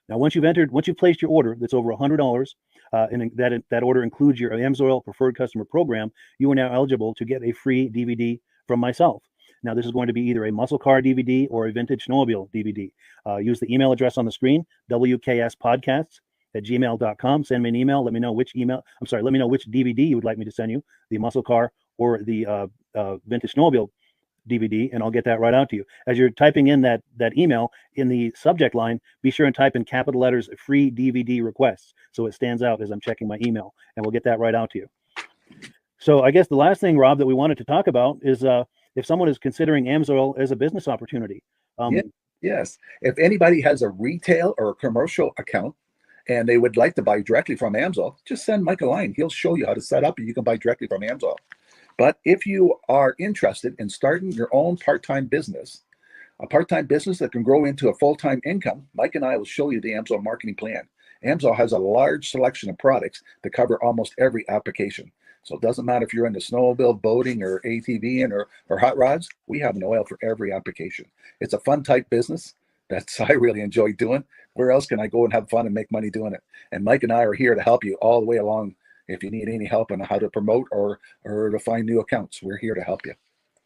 Now, once you've placed your order that's over $100, and that order includes your AMSOIL Preferred Customer Program, you are now eligible to get a free DVD from myself. Now, this is going to be either a muscle car DVD or a vintage snowmobile DVD. Use the email address on the screen, wkspodcasts@gmail.com. Send me an email. Let me know which DVD you would like me to send you, the muscle car or the vintage snowmobile DVD, and I'll get that right out to you. As you're typing in that email, in the subject line, be sure and type in capital letters "free DVD requests" so it stands out as I'm checking my email, and we'll get that right out to you. So I guess the last thing, Rob, that we wanted to talk about is if someone is considering AMSOIL as a business opportunity. Yes. If anybody has a retail or a commercial account and they would like to buy directly from Amsoil, just send Mike a line. He'll show you how to set up and you can buy directly from Amsoil. But if you are interested in starting your own part-time business, a part-time business that can grow into a full-time income, Mike and I will show you the Amsoil marketing plan. Amsoil has a large selection of products that cover almost every application. So it doesn't matter if you're into snowmobile, boating, or ATVing or hot rods, we have an oil for every application. It's a fun type business that's I really enjoy doing. Where else can I go and have fun and make money doing it? And Mike and I are here to help you all the way along. If you need any help on how to promote or to find new accounts, we're here to help you.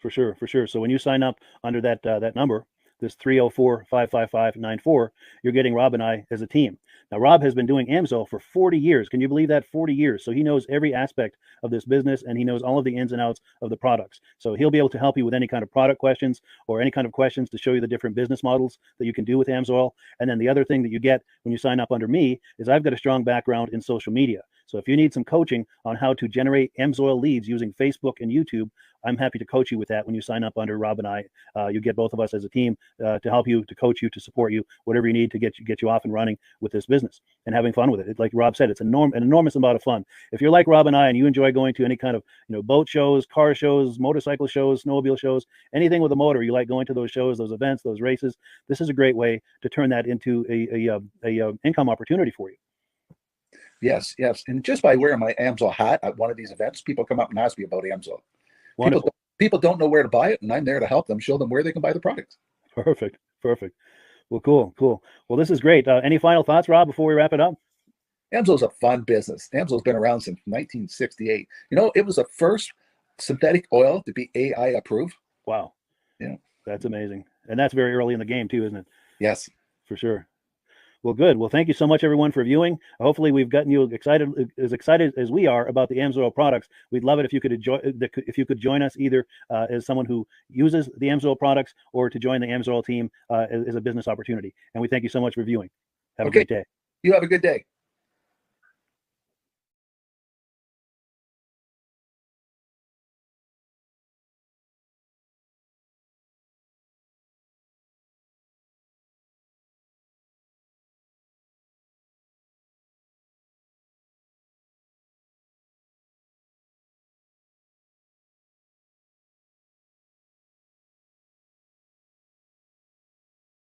For sure, for sure. So when you sign up under that that number, this 304-555-94, you're getting Rob and I as a team. Now, Rob has been doing Amsoil for 40 years. Can you believe that? 40 years. So he knows every aspect of this business and he knows all of the ins and outs of the products. So he'll be able to help you with any kind of product questions or any kind of questions to show you the different business models that you can do with Amsoil. And then the other thing that you get when you sign up under me is I've got a strong background in social media. So if you need some coaching on how to generate Amsoil leads using Facebook and YouTube, I'm happy to coach you with that when you sign up under Rob and I. You get both of us as a team to help you, to coach you, to support you, whatever you need to get you off and running with this business and having fun with it. Like Rob said, it's an enormous amount of fun. If you're like Rob and I and you enjoy going to any kind of boat shows, car shows, motorcycle shows, snowmobile shows, anything with a motor, you like going to those shows, those events, those races, this is a great way to turn that into a income opportunity for you. Yes, yes. And just by wearing my Amsoil hat at one of these events, people come up and ask me about Amsoil. People don't know where to buy it, and I'm there to help them, show them where they can buy the product. Perfect. Well, cool. Well, this is great. Any final thoughts, Rob, before we wrap it up? Amsoil's a fun business. Amsoil's been around since 1968. It was the first synthetic oil to be AI approved. Wow. Yeah. That's amazing. And that's very early in the game too, isn't it? Yes. For sure. Well, good. Well, thank you so much, everyone, for viewing. Hopefully, we've gotten you excited as we are about the Amsoil products. We'd love it if you could join us either as someone who uses the Amsoil products or to join the Amsoil team as a business opportunity. And we thank you so much for viewing. Have a great day. You have a good day.